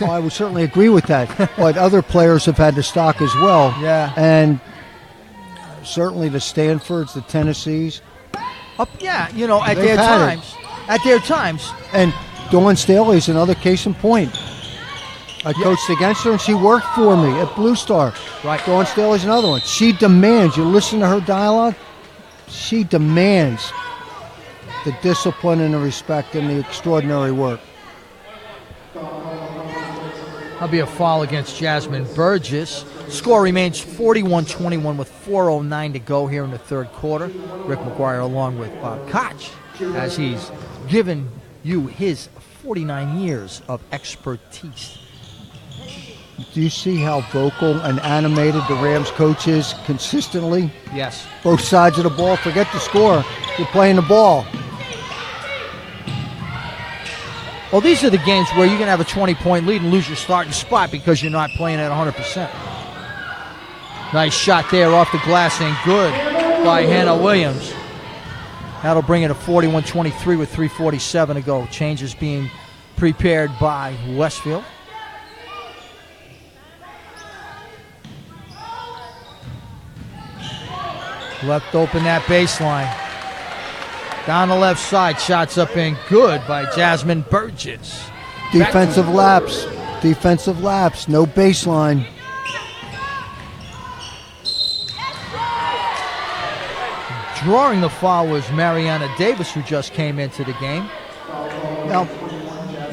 I would certainly agree with that. But other players have had the stock as well. Yeah. And certainly the Stanfords, the Tennessees. At their times. And Dawn Staley's another case in point. I coached against her, and she worked for me at Blue Star. Right. Dawn Staley's another one. She demands. You listen to her dialogue, she demands the discipline and the respect and the extraordinary work. That'll be a foul against Jasmine Burgess. Score remains 41-21 with 4:09 to go here in the third quarter. Rick McGuire along with Bob Koch as he's given you his 49 years of expertise. Do you see how vocal and animated the Rams coach is consistently? Yes. Both sides of the ball. Forget the score. You're playing the ball. Well, these are the games where you can have a 20-point lead and lose your starting spot because you're not playing at 100%. Nice shot there off the glass and good by Hannah Williams. That'll bring it to 41-23 with 3:47 to go. Changes being prepared by Westfield. Left open that baseline. Down the left side, shots up and good by Jasmine Burgess. Defensive lapse, no baseline. Drawing the foul was Mariana Davis, who just came into the game. Now,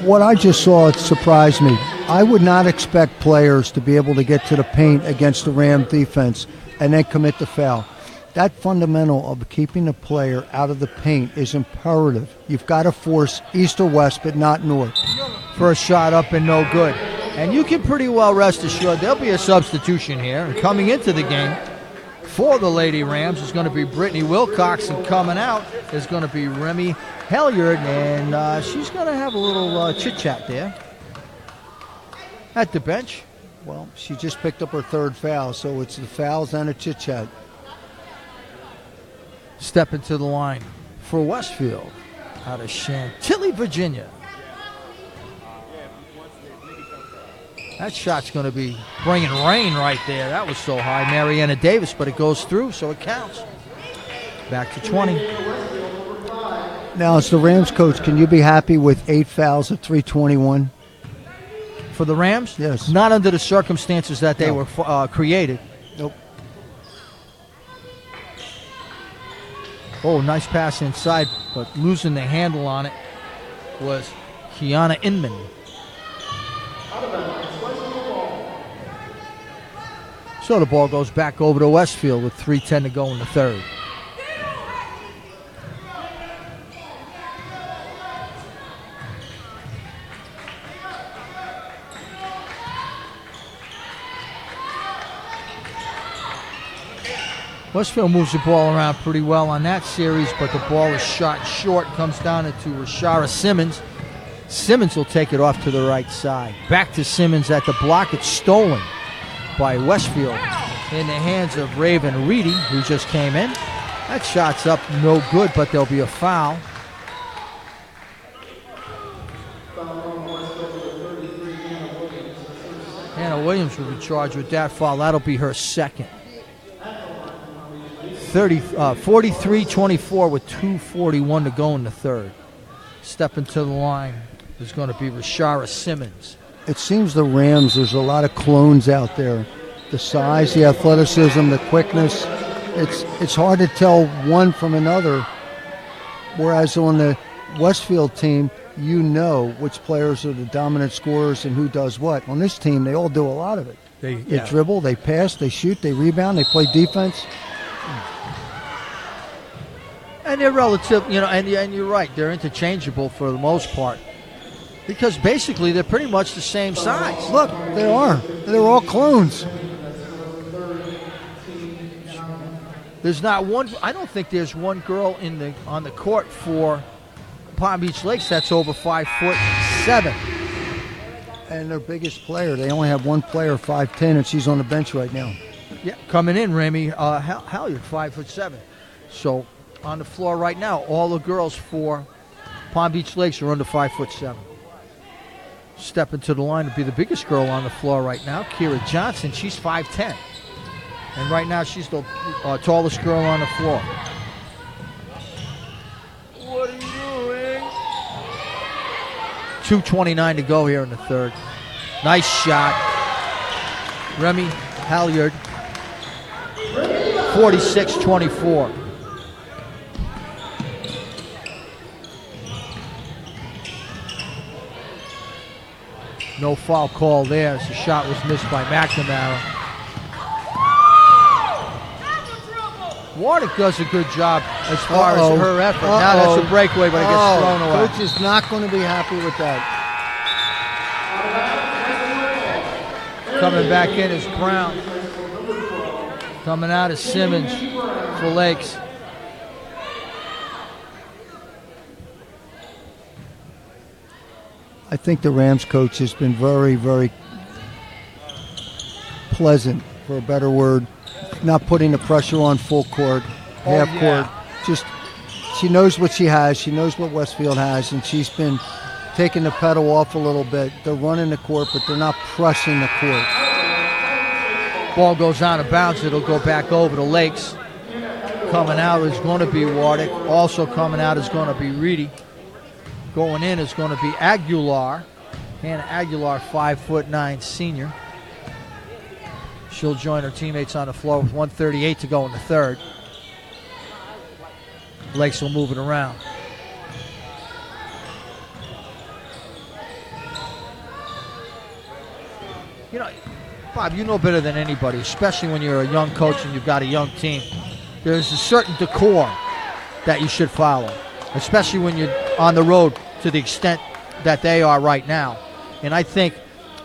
what I just saw, it surprised me. I would not expect players to be able to get to the paint against the Ram defense and then commit the foul. That fundamental of keeping the player out of the paint is imperative. You've got to force east or west, but not north. First shot up and no good. And you can pretty well rest assured there'll be a substitution here. And coming into the game for the Lady Rams is going to be Brittany Wilcox, and coming out is going to be Remy Helyard, and she's going to have a little chit-chat there at the bench. Well, she just picked up her third foul, so it's the fouls and a chit-chat. Stepping to the line for Westfield out of Chantilly, Virginia. That shot's going to be bringing rain right there. That was so high, Mariana Davis, but it goes through, so it counts. Back to 20. Now, as the Rams coach, can you be happy with 8 fouls at 3:21? For the Rams? Yes. Not under the circumstances that they were created. Nope. Oh, nice pass inside, but losing the handle on it was Kiana Inman. So the ball goes back over to Westfield with 3:10 to go in the third. Westfield moves the ball around pretty well on that series, but the ball is shot short. Comes down into Rashara Simmons. Simmons will take it off to the right side. Back to Simmons at the block. It's stolen by Westfield in the hands of Raven Reedy, who just came in. That shot's up, no good, but there'll be a foul. Hannah Williams will be charged with that foul. That'll be her second. 43-24 with 2:41 to go in the third. Stepping to the line is going to be Rashara Simmons. It seems the Rams, there's a lot of clones out there. The size, the athleticism, the quickness. It's hard to tell one from another. Whereas on the Westfield team, you know which players are the dominant scorers and who does what. On this team, they all do a lot of it. They dribble, they pass, they shoot, they rebound, they play defense. And they're relative, and you're right, they're interchangeable for the most part. Because basically they're pretty much the same size. Look, they are. They're all clones. There's not one. I don't think there's one girl on the court for Palm Beach Lakes that's over 5'7". And their biggest player, they only have one player 5'10", and she's on the bench right now. Yeah, coming in, Remy Halyard, 5'7". So on the floor right now, all the girls for Palm Beach Lakes are under 5'7". Stepping to the line to be the biggest girl on the floor right now, Kira Johnson. She's 5'10". And right now, she's the tallest girl on the floor. What are you doing? 2:29 to go here in the third. Nice shot. Remy Halyard, 46-24. No foul call there as the shot was missed by McNamara. Warnick does a good job as far as her effort. Now that's a breakaway, but it gets thrown away. Coach is not going to be happy with that. Coming back in is Brown. Coming out is Simmons for Lakes. I think the Rams coach has been very, very pleasant, for a better word. Not putting the pressure on full court, half court. Just, she knows what she has. She knows what Westfield has, and she's been taking the pedal off a little bit. They're running the court, but they're not pressing the court. Ball goes out of bounds. It'll go back over to Lakes. Coming out is going to be Warnick. Also coming out is going to be Reedy. Going in is going to be Aguilar. Hannah Aguilar, 5'9" senior. She'll join her teammates on the floor with 1:38 to go in the third. Lakes will move it around. Bob, you know better than anybody, especially when you're a young coach and you've got a young team. There's a certain decor that you should follow, especially when you're on the road to the extent that they are right now. And I think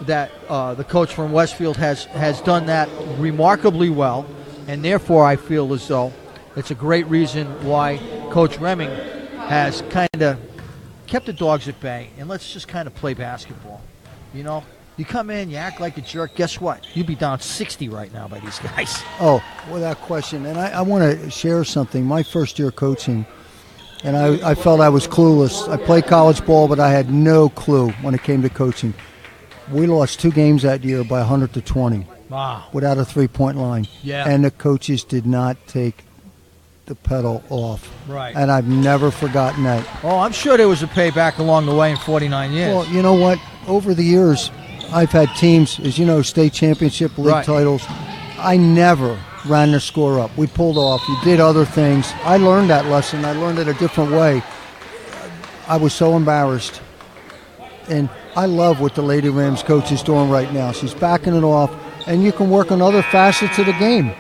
that the coach from Westfield has done that remarkably well, and therefore I feel as though it's a great reason why Coach Reming has kind of kept the dogs at bay, and let's just kind of play basketball. You come in, you act like a jerk, guess what? You'd be down 60 right now by these guys. Oh, without question. And I want to share something. My first year coaching, and I felt I was clueless. I played college ball, but I had no clue when it came to coaching. We lost 2 games that year by 100-20. Wow. Without a three-point line. Yeah. And the coaches did not take the pedal off. Right. And I've never forgotten that. Oh, I'm sure there was a payback along the way in 49 years. Well, you know what? Over the years, I've had teams, as you know, state championship, league titles. I never ran the score up. We pulled off. You did other things. I learned that lesson. I learned it a different way. I was so embarrassed. And I love what the Lady Rams coach is doing right now. She's backing it off, and you can work on other facets of the game.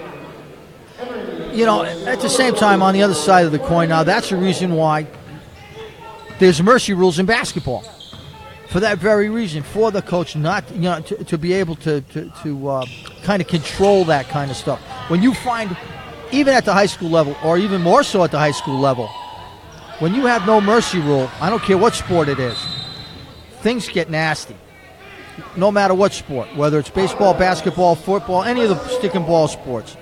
At the same time, on the other side of the coin now, that's the reason why there's mercy rules in basketball. For that very reason, for the coach not to be able to kind of control that kind of stuff. When you find, even at the high school level, or even more so at the high school level, when you have no mercy rule, I don't care what sport it is, things get nasty. No matter what sport, whether it's baseball, basketball, football, any of the stick and ball sports,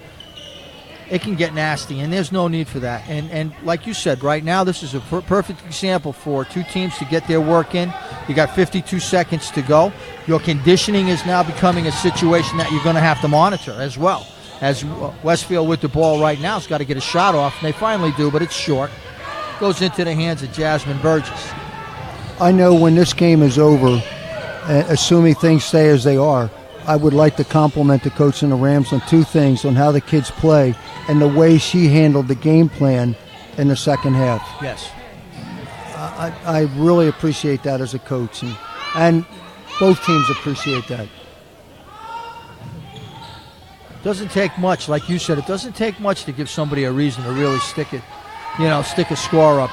it can get nasty, and there's no need for that. And like you said, right now this is a perfect example for 2 teams to get their work in. You got 52 seconds to go. Your conditioning is now becoming a situation that you're going to have to monitor as well. As Westfield with the ball right now has got to get a shot off, and they finally do, but it's short. Goes into the hands of Jasmine Burgess. I know when this game is over, assuming things stay as they are, I would like to compliment the coach and the Rams on 2 things, on how the kids play and the way she handled the game plan in the second half. Yes. I really appreciate that as a coach, and both teams appreciate that. Doesn't take much, like you said. It doesn't take much to give somebody a reason to really stick a score up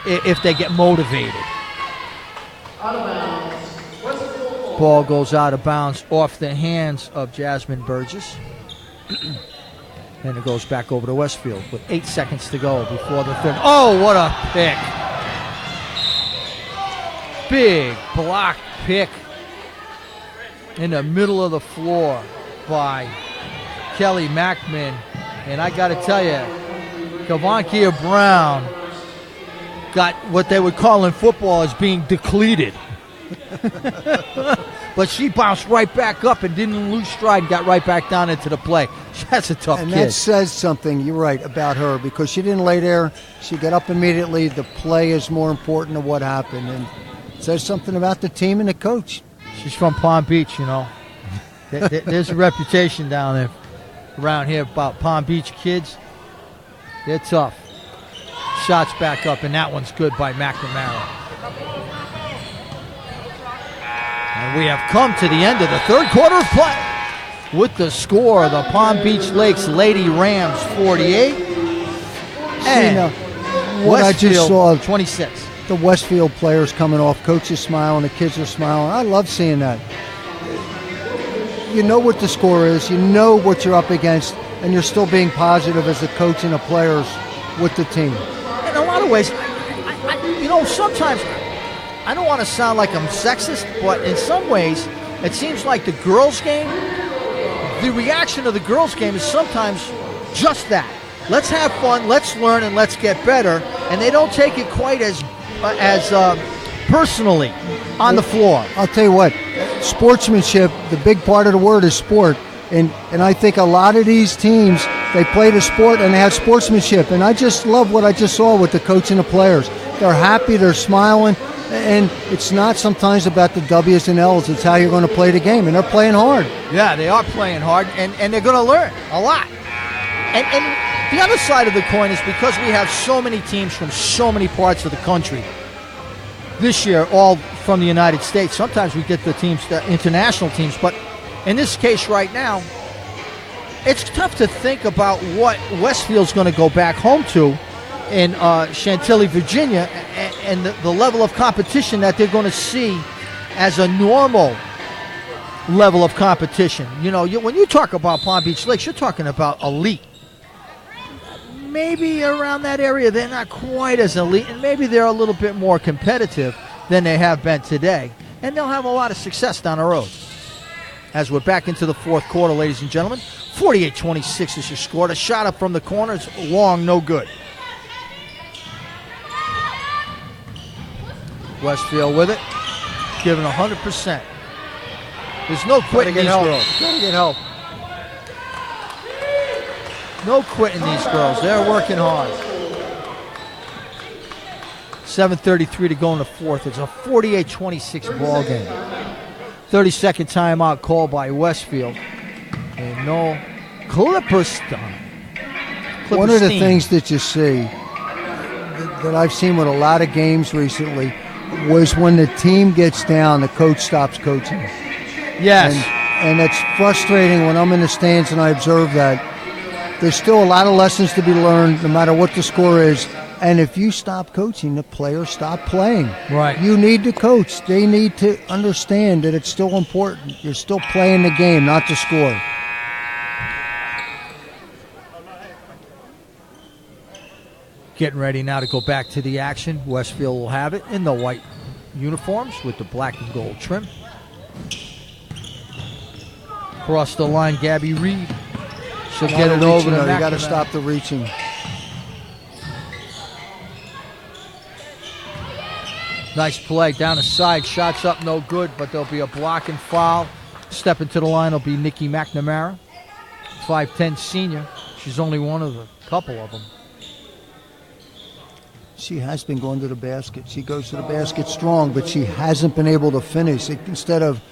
if they get motivated. Ball goes out of bounds off the hands of Jasmine Burgess. And it goes back over to Westfield with 8 seconds to go before the third. Oh, what a pick. Big block pick in the middle of the floor by Kelly Mackman. And I got to tell you, Kavankia Brown got what they would call in football as being depleted. But she bounced right back up and didn't lose stride and got right back down into the play. That's a tough kid. And that says something, you're right, about her, because she didn't lay there. She got up immediately. The play is more important than what happened. And it says something about the team and the coach. She's from Palm Beach, There's a reputation down there around here about Palm Beach kids. They're tough. Shots back up, and that one's good by McNamara. And we have come to the end of the third quarter of play. With the score, the Palm Beach Lakes Lady Rams 48 and what I just saw, 26. The Westfield players coming off, coaches smiling, the kids are smiling. I love seeing that. You know what the score is, you know what you're up against, and you're still being positive as a coach and the players with the team. In a lot of ways, sometimes I don't want to sound like I'm sexist, but in some ways, it seems like the girls' game, the reaction of the girls' game is sometimes just that. Let's have fun, let's learn, and let's get better. And they don't take it quite as personally on the floor. I'll tell you what, sportsmanship, the big part of the word is sport. And I think a lot of these teams, they played a sport and they had sportsmanship. And I just love what I just saw with the coach and the players. They're happy, they're smiling. And it's not sometimes about the W's and L's. It's how you're going to play the game. And they're playing hard. Yeah, they are playing hard, and they're going to learn a lot. And the other side of the coin is because we have so many teams from so many parts of the country this year, all from the United States. Sometimes we get the teams, the international teams. But in this case right now, it's tough to think about what Westfield's going to go back home to in Chantilly, Virginia, and the level of competition that they're going to see as a normal level of competition. When you talk about Palm Beach Lakes, you're talking about elite. Maybe around that area they're not quite as elite, and maybe they're a little bit more competitive than they have been today. And they'll have a lot of success down the road. As we're back into the fourth quarter, ladies and gentlemen, 48-26 is your score. A shot up from the corner, it's long, no good. Westfield with it, giving 100%. There's no quitting these girls. Gotta get help. No quitting these girls. They're working hard. 7:33 to go in the fourth. It's a 48-26 ball game. 30-second timeout called by Westfield. And no Clippers time. One of the things that you see that I've seen with a lot of games recently was when the team gets down, the coach stops coaching. Yes. And it's frustrating when I'm in the stands and I observe that. There's still a lot of lessons to be learned no matter what the score is. And if you stop coaching, the players stop playing. Right. You need to coach. They need to understand that it's still important. You're still playing the game, not the score. Getting ready now to go back to the action. Westfield will have it in the white uniforms with the black and gold trim. Across the line, Gabby Reed. She'll get it over to McNamara. You got to stop the reaching. Nice play down the side. Shots up, no good, but there'll be a block and foul. Stepping to the line will be Nikki McNamara, 5'10" senior. She's only one of a couple of them. She has been going to the basket. She goes to the basket strong, but she hasn't been able to finish. Instead of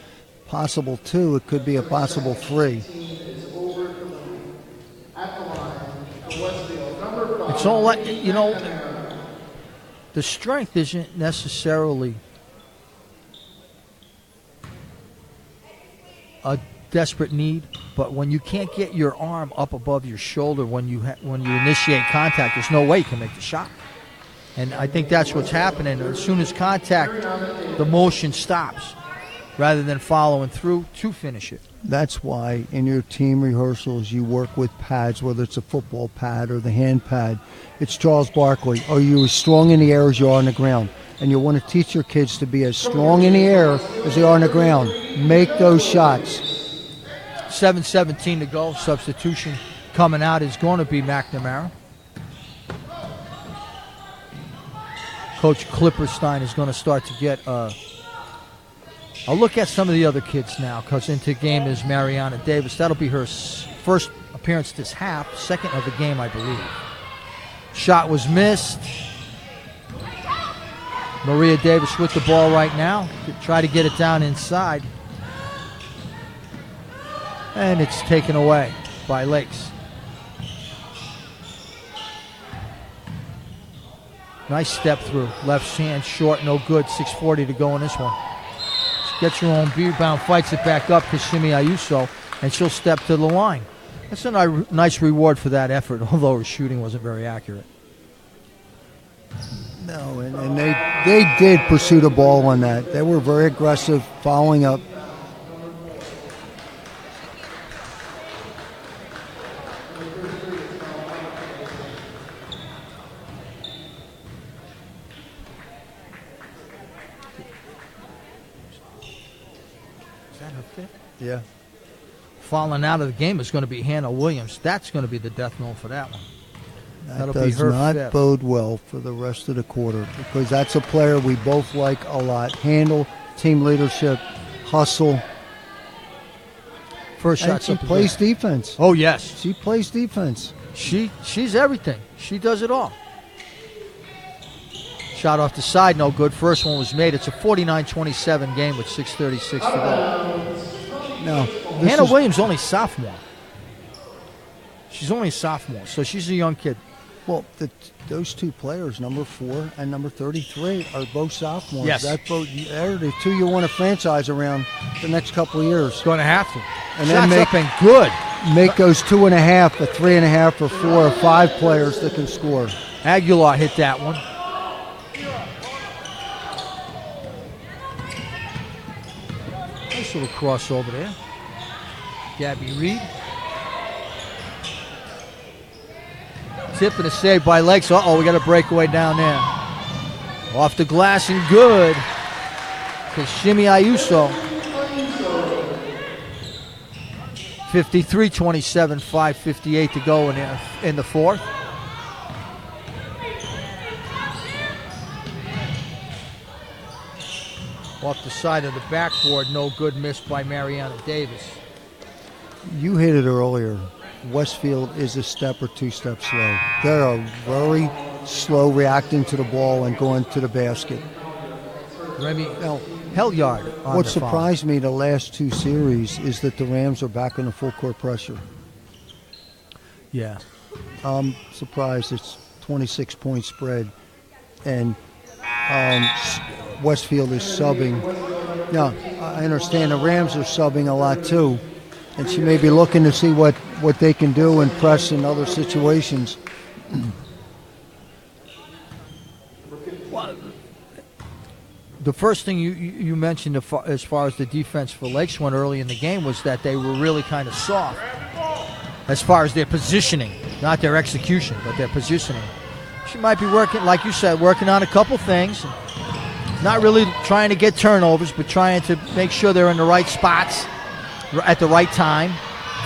possible 2, it could be a possible 3. It's all like, the strength isn't necessarily a desperate need, but when you can't get your arm up above your shoulder when you initiate contact, there's no way you can make the shot. And I think that's what's happening. As soon as contact, the motion stops rather than following through to finish it. That's why in your team rehearsals you work with pads, whether it's a football pad or the hand pad. It's Charles Barkley. Are you as strong in the air as you are on the ground? And you want to teach your kids to be as strong in the air as they are on the ground. Make those shots. 7:17 to go. Substitution coming out is going to be McNamara. Coach Clipperstein is going to start to get I'll look at some of the other kids now, because into the game is Mariana Davis. That'll be her first appearance this half, second of the game, I believe. Shot was missed. Maria Davis with the ball right now. Try to get it down inside. And it's taken away by Lakes. Nice step through. Left hand short, no good. 6:40 to go in this one. She gets her own rebound, fights it back up to Shimi Ayuso, and she'll step to the line. That's a nice reward for that effort, although her shooting wasn't very accurate. No, and they did pursue the ball on that. They were very aggressive, following up. Is that her fifth? Yeah. Falling out of the game is going to be Hannah Williams. That's going to be the death knell for that one. That does not bode well for the rest of the quarter, because that's a player we both like a lot. Handle, team leadership, hustle. First shot. She plays defense. Oh, yes. She plays defense. She's everything. She does it all. Shot off the side, no good. First one was made. It's a 49-27 game with 6:36 to go. Now, Hannah Williams only sophomore. She's only a sophomore, so she's a young kid. Well, those two players, number 4 and number 33, are both sophomores. Yes. They're the two you want to franchise around the next couple of years. Going to have to. And shots then up and good. Make those 2.5, or 3.5, or 4 or 5 players that can score. Aguilar hit that one. Nice little crossover there. Gabby Reed. Tip and a save by Lakes. Uh-oh, we got a breakaway down there. Off the glass and good. To Shimi Ayuso. 53-27, 5:58 to go in the fourth. Off the side of the backboard, no good, missed by Mariana Davis. You hit it earlier. Westfield is a step or 2 steps slow. They're very slow reacting to the ball and going to the basket. Remy Helyard. What surprised me the last 2 series is that the Rams are back on the full court pressure. Yeah. I'm surprised it's 26-point spread, and Westfield is subbing. Now, I understand the Rams are subbing a lot too, and she may be looking to see what they can do and press in other situations. The first thing you mentioned as far as the defense for Lakes went early in the game was that they were really kind of soft as far as their positioning, not their execution, but their positioning. She might be working, like you said, working on a couple things. Not really trying to get turnovers, but trying to make sure they're in the right spots at the right time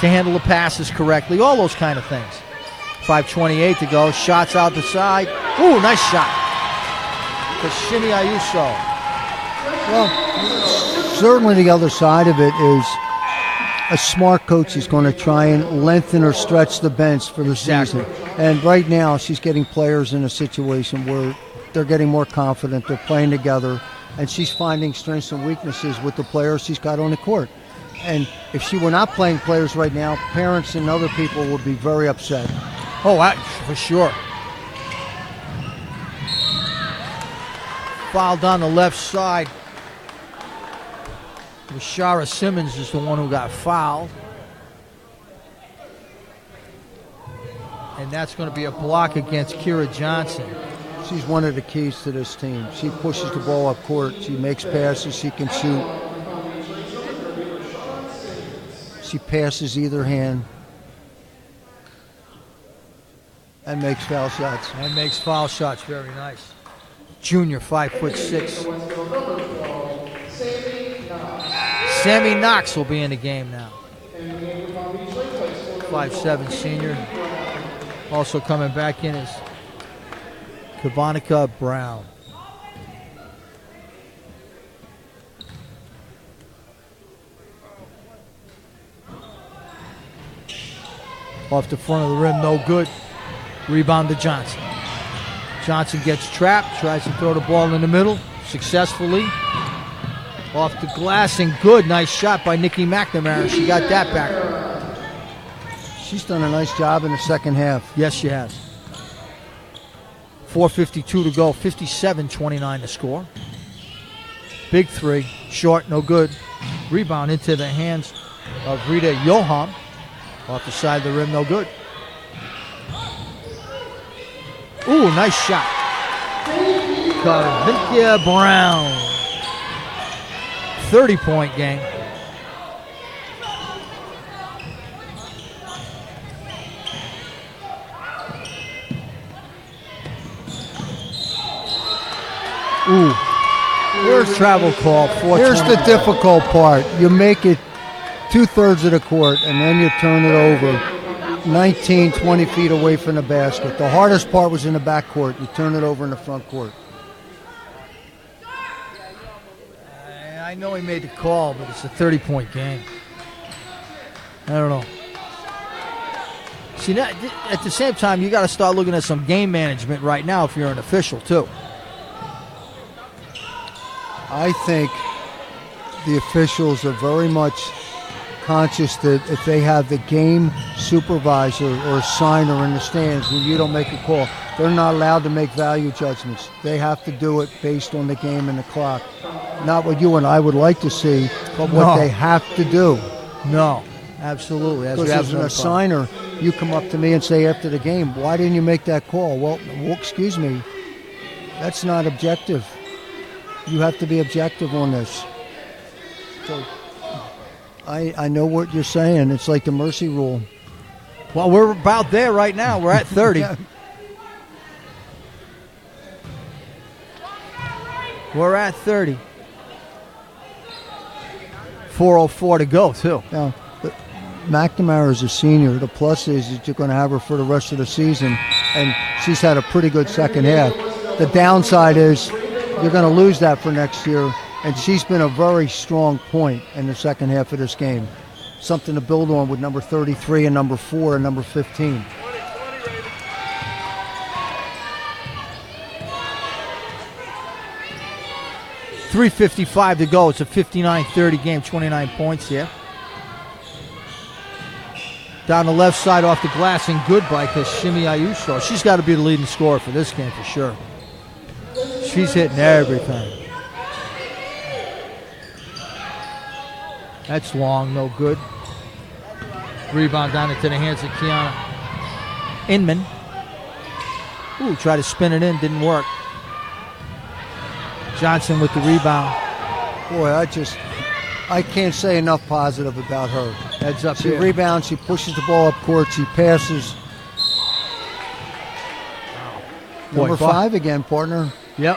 to handle the passes correctly, all those kind of things. 5:28 to go. Shots out the side. Ooh, nice shot. To Shimi Ayuso. Well, certainly the other side of it is a smart coach is going to try and lengthen or stretch the bench for the season. And right now she's getting players in a situation where they're getting more confident, they're playing together, and she's finding strengths and weaknesses with the players she's got on the court. And if she were not playing players right now, parents and other people would be very upset. Oh, for sure. Foul down the left side. Rashara Simmons is the one who got fouled. And that's going to be a block against Kira Johnson. She's one of the keys to this team. She pushes the ball up court. She makes passes. She can shoot. She passes either hand and makes foul shots. And makes foul shots. Very nice. Junior, 5'6". Sammy Knox will be in the game now. 5'7" senior. Also coming back in is Kavanica Brown. Off the front of the rim, no good. Rebound to Johnson. Johnson gets trapped, tries to throw the ball in the middle, successfully. Off the glass and good. Nice shot by Nikki McNamara. She got that back. She's done a nice job in the second half. Yes, she has. 4:52 to go. 57-29 to score. Big three. Short, no good. Rebound into the hands of Rita Yoham. Off the side of the rim, no good. Ooh, nice shot. Kavanica Brown. 30-point game. Ooh. Here's travel call. Here's the difficult part. You make it 2/3 of the court, and then you turn it over 19, 20 feet away from the basket. The hardest part was in the back court. You turn it over in the front court. I know he made the call, but it's a 30-point game. I don't know. See, that, at the same time, you got to start looking at some game management right now if you're an official, too. I think the officials are very much conscious that if they have the game supervisor or signer in the stands when you don't make a call, they're not allowed to make value judgments. They have to do it based on the game and the clock. Not what you and I would like to see, but what they have to do. No, absolutely. Because as an assigner, you come up to me and say after the game, why didn't you make that call? Well, excuse me, that's not objective. You have to be objective on this. So I know what you're saying. It's like the mercy rule. Well, we're about there right now. We're at 30. Yeah. We're at 30. 4:04 to go, too. Now, McNamara is a senior. The plus is that you're going to have her for the rest of the season, and she's had a pretty good second half. The downside is you're going to lose that for next year, and she's been a very strong point in the second half of this game. Something to build on with number 33 and number 4 and number 15. .355 to go. It's a 59-30 game, 29 points here. Down the left side off the glass and good by Kashimi Ayuso. She's got to be the leading scorer for this game for sure. She's hitting everything. That's long, no good. Rebound down into the hands of Kiana Inman. Ooh, tried to spin it in, didn't work. Johnson with the rebound. Boy, I can't say enough positive about her. Heads up She here. rebounds, she pushes the ball up court, she passes. Number 5 again, partner. Yep.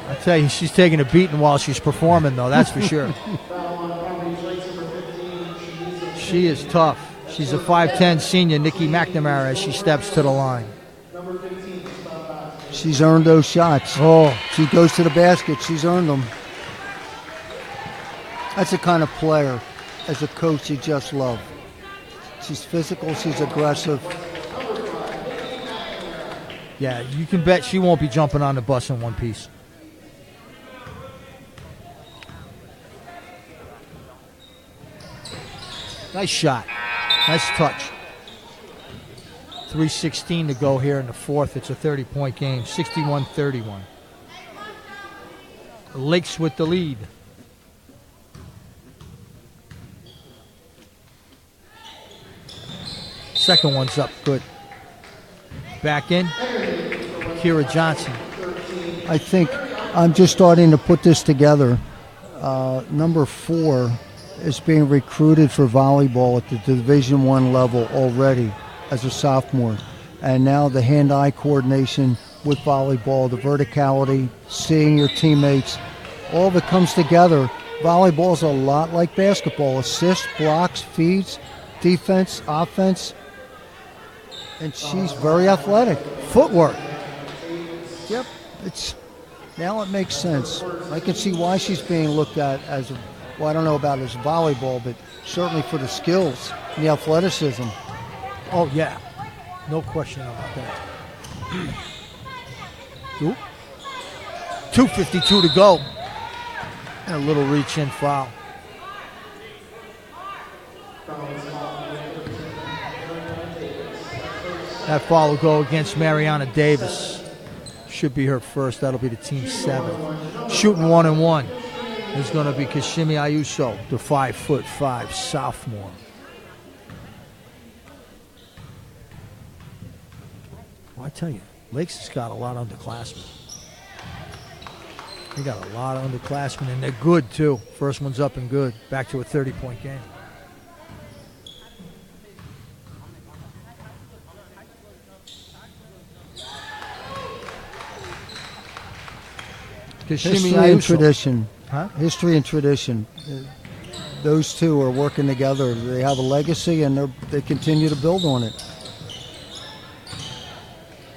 I tell you, she's taking a beating while she's performing, though. That's for sure. She is tough. She's a 5'10 senior, Nikki McNamara, as she steps to the line. She's earned those shots. Oh, She goes to the basket. She's earned them. That's the kind of player, as a coach, you just love. She's physical. She's aggressive. yeah, you can bet she won't be jumping on the bus in one piece. Nice shot. Nice touch. 3:16 to go here in the fourth. It's a 30-point game, 61-31. Lakes with the lead. Second one's up, good. Back in, Kira Johnson. I think I'm just starting to put this together. Number 4 is being recruited for volleyball at the Division I level already as a sophomore. And now the hand-eye coordination with volleyball, the verticality, seeing your teammates, all of it comes together. Volleyball is a lot like basketball. Assists, blocks, feeds, defense, offense. And she's very athletic. Footwork. Yep. Now it makes sense. I can see why she's being looked at as, well, I don't know about as volleyball, but certainly for the skills and the athleticism. Oh, yeah. No question about that. Oop. 2:52 to go. And a little reach-in foul. That foul will go against Mariana Davis. Should be her first. That'll be the team 7th. Shooting 1-1 is going to be Kashimi Ayuso, the 5'5" sophomore. Well, I tell you, Lakes has got a lot of underclassmen. They got a lot of underclassmen, and they're good, too. First one's up and good. Back to a 30-point game. History and tradition. Huh? History and tradition. Those two are working together. They have a legacy, and they continue to build on it.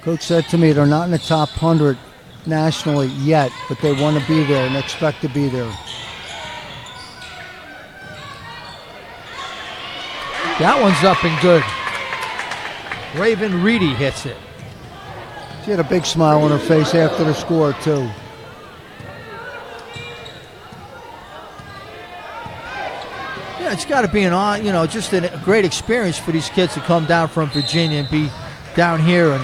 Coach said to me they're not in the top 100 nationally yet, but they want to be there and expect to be there. That one's up and good. Raven Reedy hits it. She had a big smile on her face after the score, too. Yeah, it's got to be just a great experience for these kids to come down from Virginia and be down here and,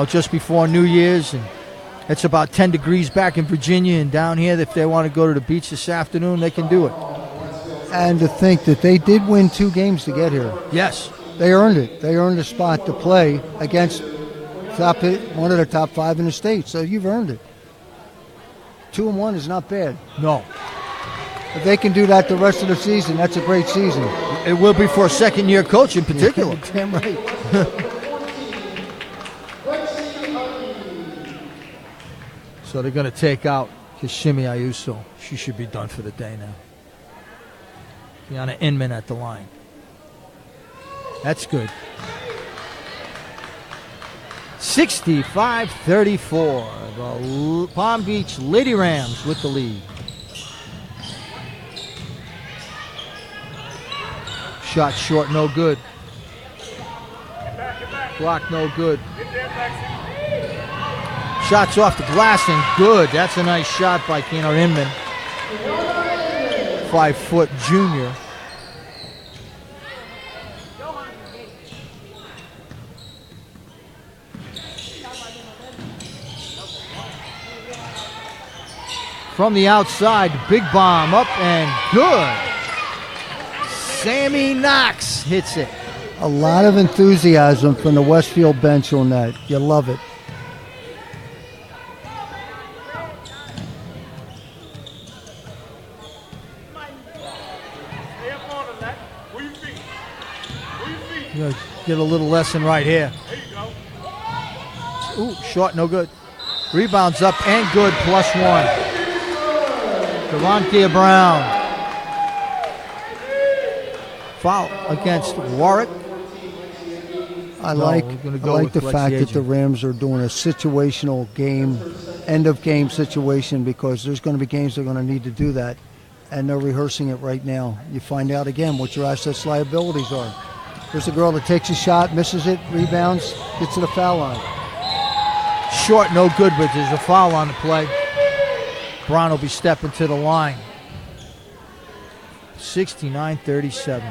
just before New Year's. And it's about 10 degrees back in Virginia, and down here, if they want to go to the beach this afternoon, they can do it. And to think that they did win 2 games to get here. Yes. They earned it. They earned a spot to play against one of the top 5 in the state. So you've earned it. 2-1 is not bad. No. If they can do that the rest of the season, that's a great season. It will be for a second-year coach in particular. Damn right. So they're going to take out Kashimi Ayuso. She should be done for the day now. Tiana Inman at the line. That's good. 65-34. The Palm Beach Lady Rams with the lead. Shot short, no good. Block, no good. Shots off the glass and good. That's a nice shot by Tiana Inman. 5-foot junior. From the outside, big bomb up and good. Sammy Knox hits it. A lot of enthusiasm from the Westfield bench on that. You love it. You get a little lesson right here. Ooh, short, no good. Rebounds up and good, +1. Devontae Brown. Foul against Warwick. I like the fact that the Rams are doing a situational game, end-of-game situation, because there's going to be games they're going to need to do that, and they're rehearsing it right now. You find out again what your assets liabilities are. There's a girl that takes a shot, misses it, rebounds, gets to the foul line. Short, no good, but there's a foul on the play. Brown will be stepping to the line. 69-37.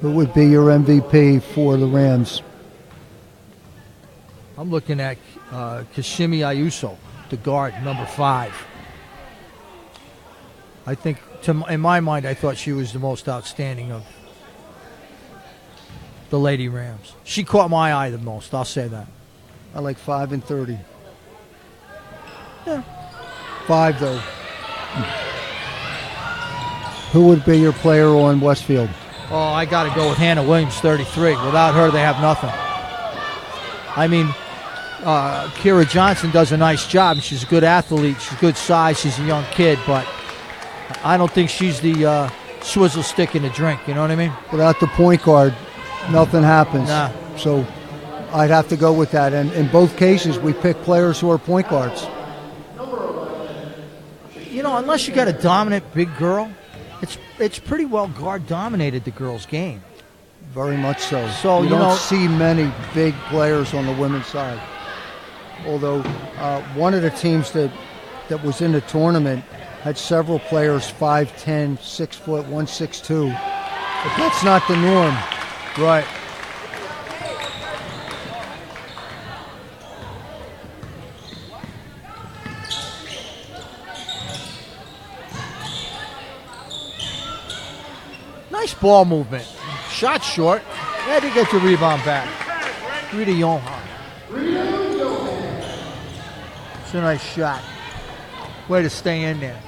Who would be your MVP for the Rams? I'm looking at Kashimi Ayuso, the guard, number 5. I think, in my mind, I thought she was the most outstanding of the Lady Rams. She caught my eye the most, I'll say that. I like 5 and 30. Yeah. 5, though. Who would be your player on Westfield? Oh, I got to go with Hannah Williams, 33. Without her, they have nothing. I mean, Kira Johnson does a nice job. She's a good athlete. She's good size. She's a young kid, but I don't think she's the swizzle stick in the drink. You know what I mean? Without the point guard, nothing happens. Nah. So I'd have to go with that. And in both cases, we pick players who are point guards. You know, unless you got a dominant big girl, it's pretty well guard dominated, the girls' game. Very much so. So you don't see many big players on the women's side. Although one of the teams that was in the tournament had several players 5'10", 6 foot, 162. But that's not the norm. Right. Nice ball movement. Shot short. Had to get the rebound back. Rita Johan. It's a nice shot. Way to stay in there.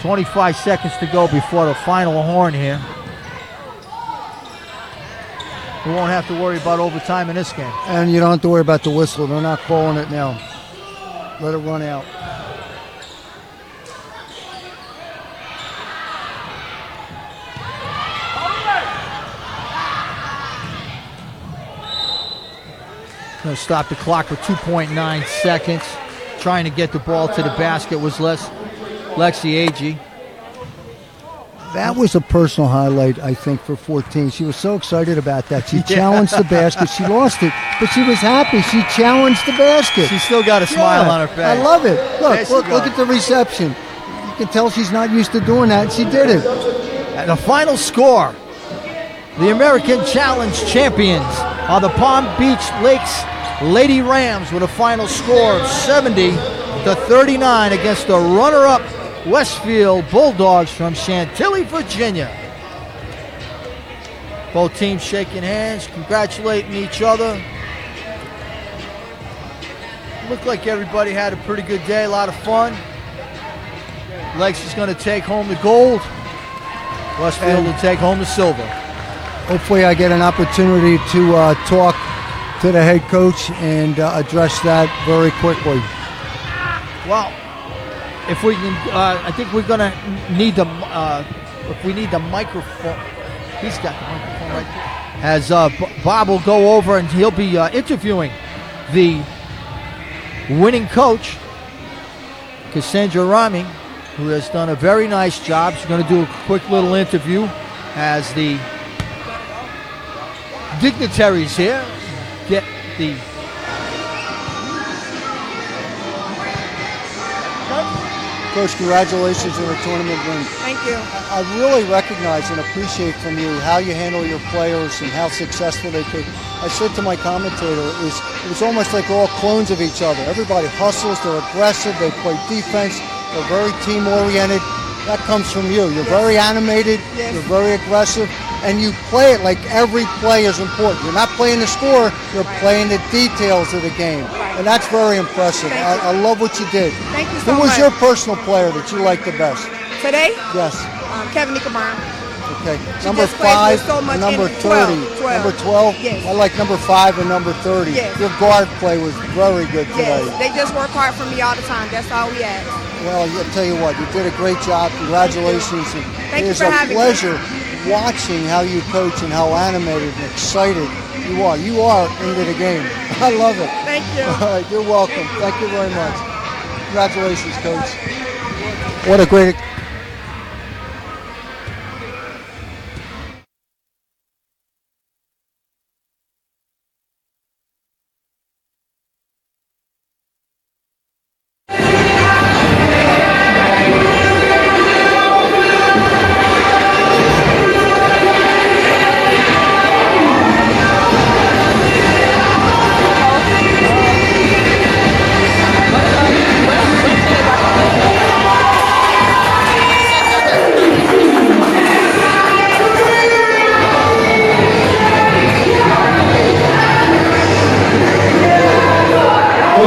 "25 seconds to go before the final horn here. We won't have to worry about overtime in this game. And you don't have to worry about the whistle. They're not calling it now. Let it run out. Going to stop the clock with 2.9 seconds. Trying to get the ball to the basket was Lexi Agee. That was a personal highlight, I think, for 14. She was so excited about that. She challenged the basket. She lost it, but she was happy. She challenged the basket. She still got a smile on her face. I love it. Look at the reception. You can tell she's not used to doing that. She did it. And the final score, the American Challenge champions are the Palm Beach Lakes Lady Rams with a final score of 70-39 against the runner-up Westfield Bulldogs from Chantilly, Virginia. Both teams shaking hands, congratulating each other. Looked like everybody had a pretty good day, a lot of fun. Lexi's going to take home the gold. Westfield will take home the silver. Hopefully I get an opportunity to talk to the head coach and address that very quickly. Well, if we can, I think we're going to need the, if we need the microphone. He's got the microphone right there. As Bob will go over and he'll be interviewing the winning coach, Cassandra Rami, who has done a very nice job. She's going to do a quick little interview as the dignitaries here get the Coach, congratulations on the tournament win. Thank you. I really recognize and appreciate from you how you handle your players and how successful they can. I said to my commentator, it was almost like we're all clones of each other. Everybody hustles, they're aggressive, they play defense, they're very team-oriented. That comes from you. You're very animated, you're very aggressive, and you play it like every play is important. You're not playing the score, you're playing the details of the game. And that's very impressive. I love what you did. Thank you so much. Who was your personal player that you liked the best? Today? Yes. Kevin Nickelmeyer. Okay. She Number just plays 5, with so much number energy. 30. 12. Number 12? Yes. I like number 5 and number 30. Yes. Your guard play was very good today. Yes, they just work hard for me all the time. That's all we ask. Well, I'll tell you what, you did a great job. Congratulations. Thank you It is for a having me. pleasure watching how you coach and how animated and excited you are. You are into the game. I love it. Thank you. All right, you're welcome. Thank you very much. Congratulations, Coach. What a great...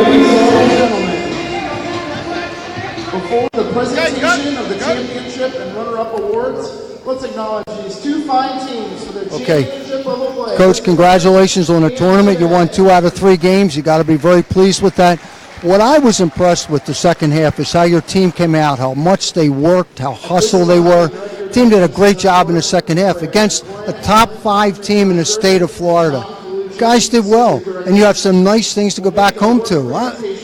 Ladies and gentlemen, before the presentation of the championship and runner-up awards, let's acknowledge these two fine teams for their championship level play. Coach, congratulations on the tournament. You won 2 out of 3 games. You got to be very pleased with that. What I was impressed with the second half is how your team came out, how much they worked, how hustled they were. The team did a great job in the second half against a top 5 team in the state of Florida. Guys did well, and you have some nice things to go back home to.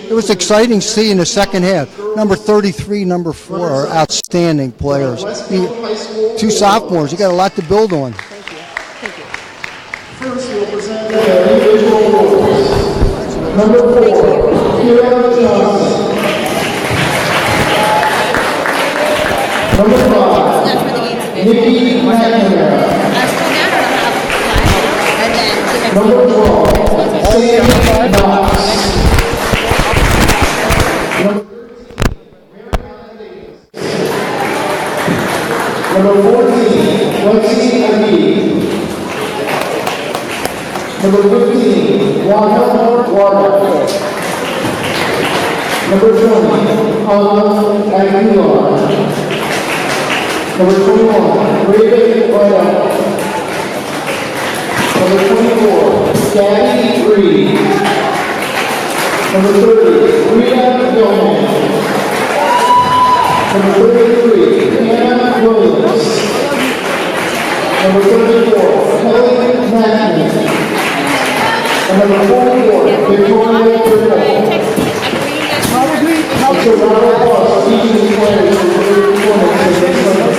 It was exciting to see in the second half. Number 33, number 4 are outstanding players. 2 sophomores, you got a lot to build on. First, we'll present the individual awards. Number 4, Kira Johnson. Number 5, Nikki McNamara. Number 12, Sam Knox. Number 14, Lexi Agee. Number 15, Wanda Warner. Number 20, Anna Aguilar. Number 21, Raven Rydell. Number 24, Gabby Reed. Number 30, Rita Gilman. Number 33, Hannah Williams. Number 34, Kelly Matthews. And number 44, Victoria Triple. It's a round of applause for each of these players for their performance in this tournament.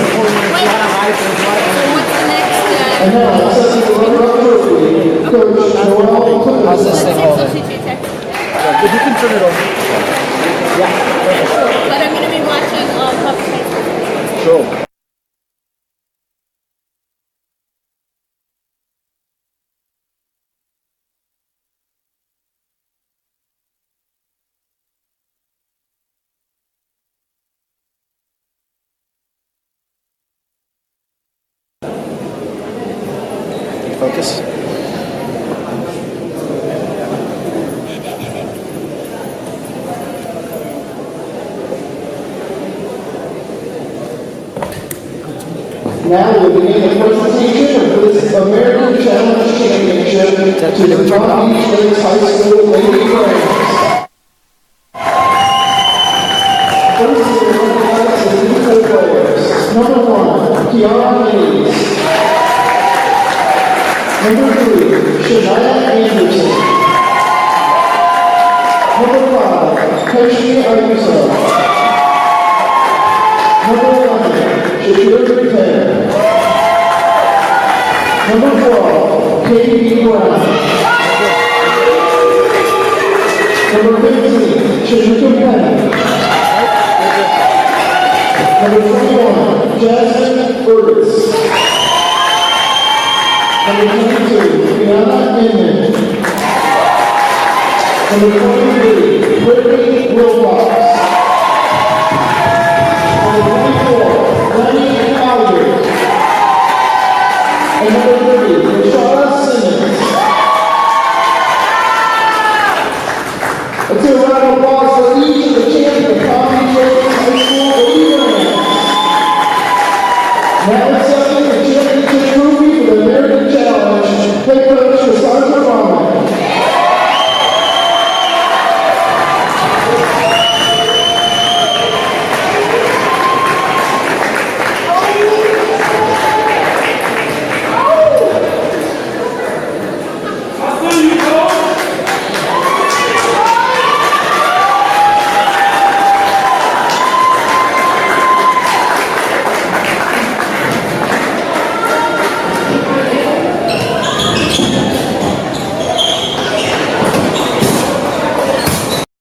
And now, setting the runner-up trophy, Coach Noel Clinton. How's this thing holding? But you can turn it over. Yeah. But I'm going to be watching Puppet. Sure. Focus. Now we'll begin the presentation of this American Challenge Championship to the Palm Beach Lakes High School Lady Friends. First, we will recognize the new players. Number 1, Kiara Hayes. Number 3, Shania Anderson. Number 5, Keshi Ayuso. Number 11, Shakir Patel. Number 12, Katie Brown. Number 15, Shanika Penn. Number 21, Jasmine Burgess. Number 22, Brianna Inman. Number 23,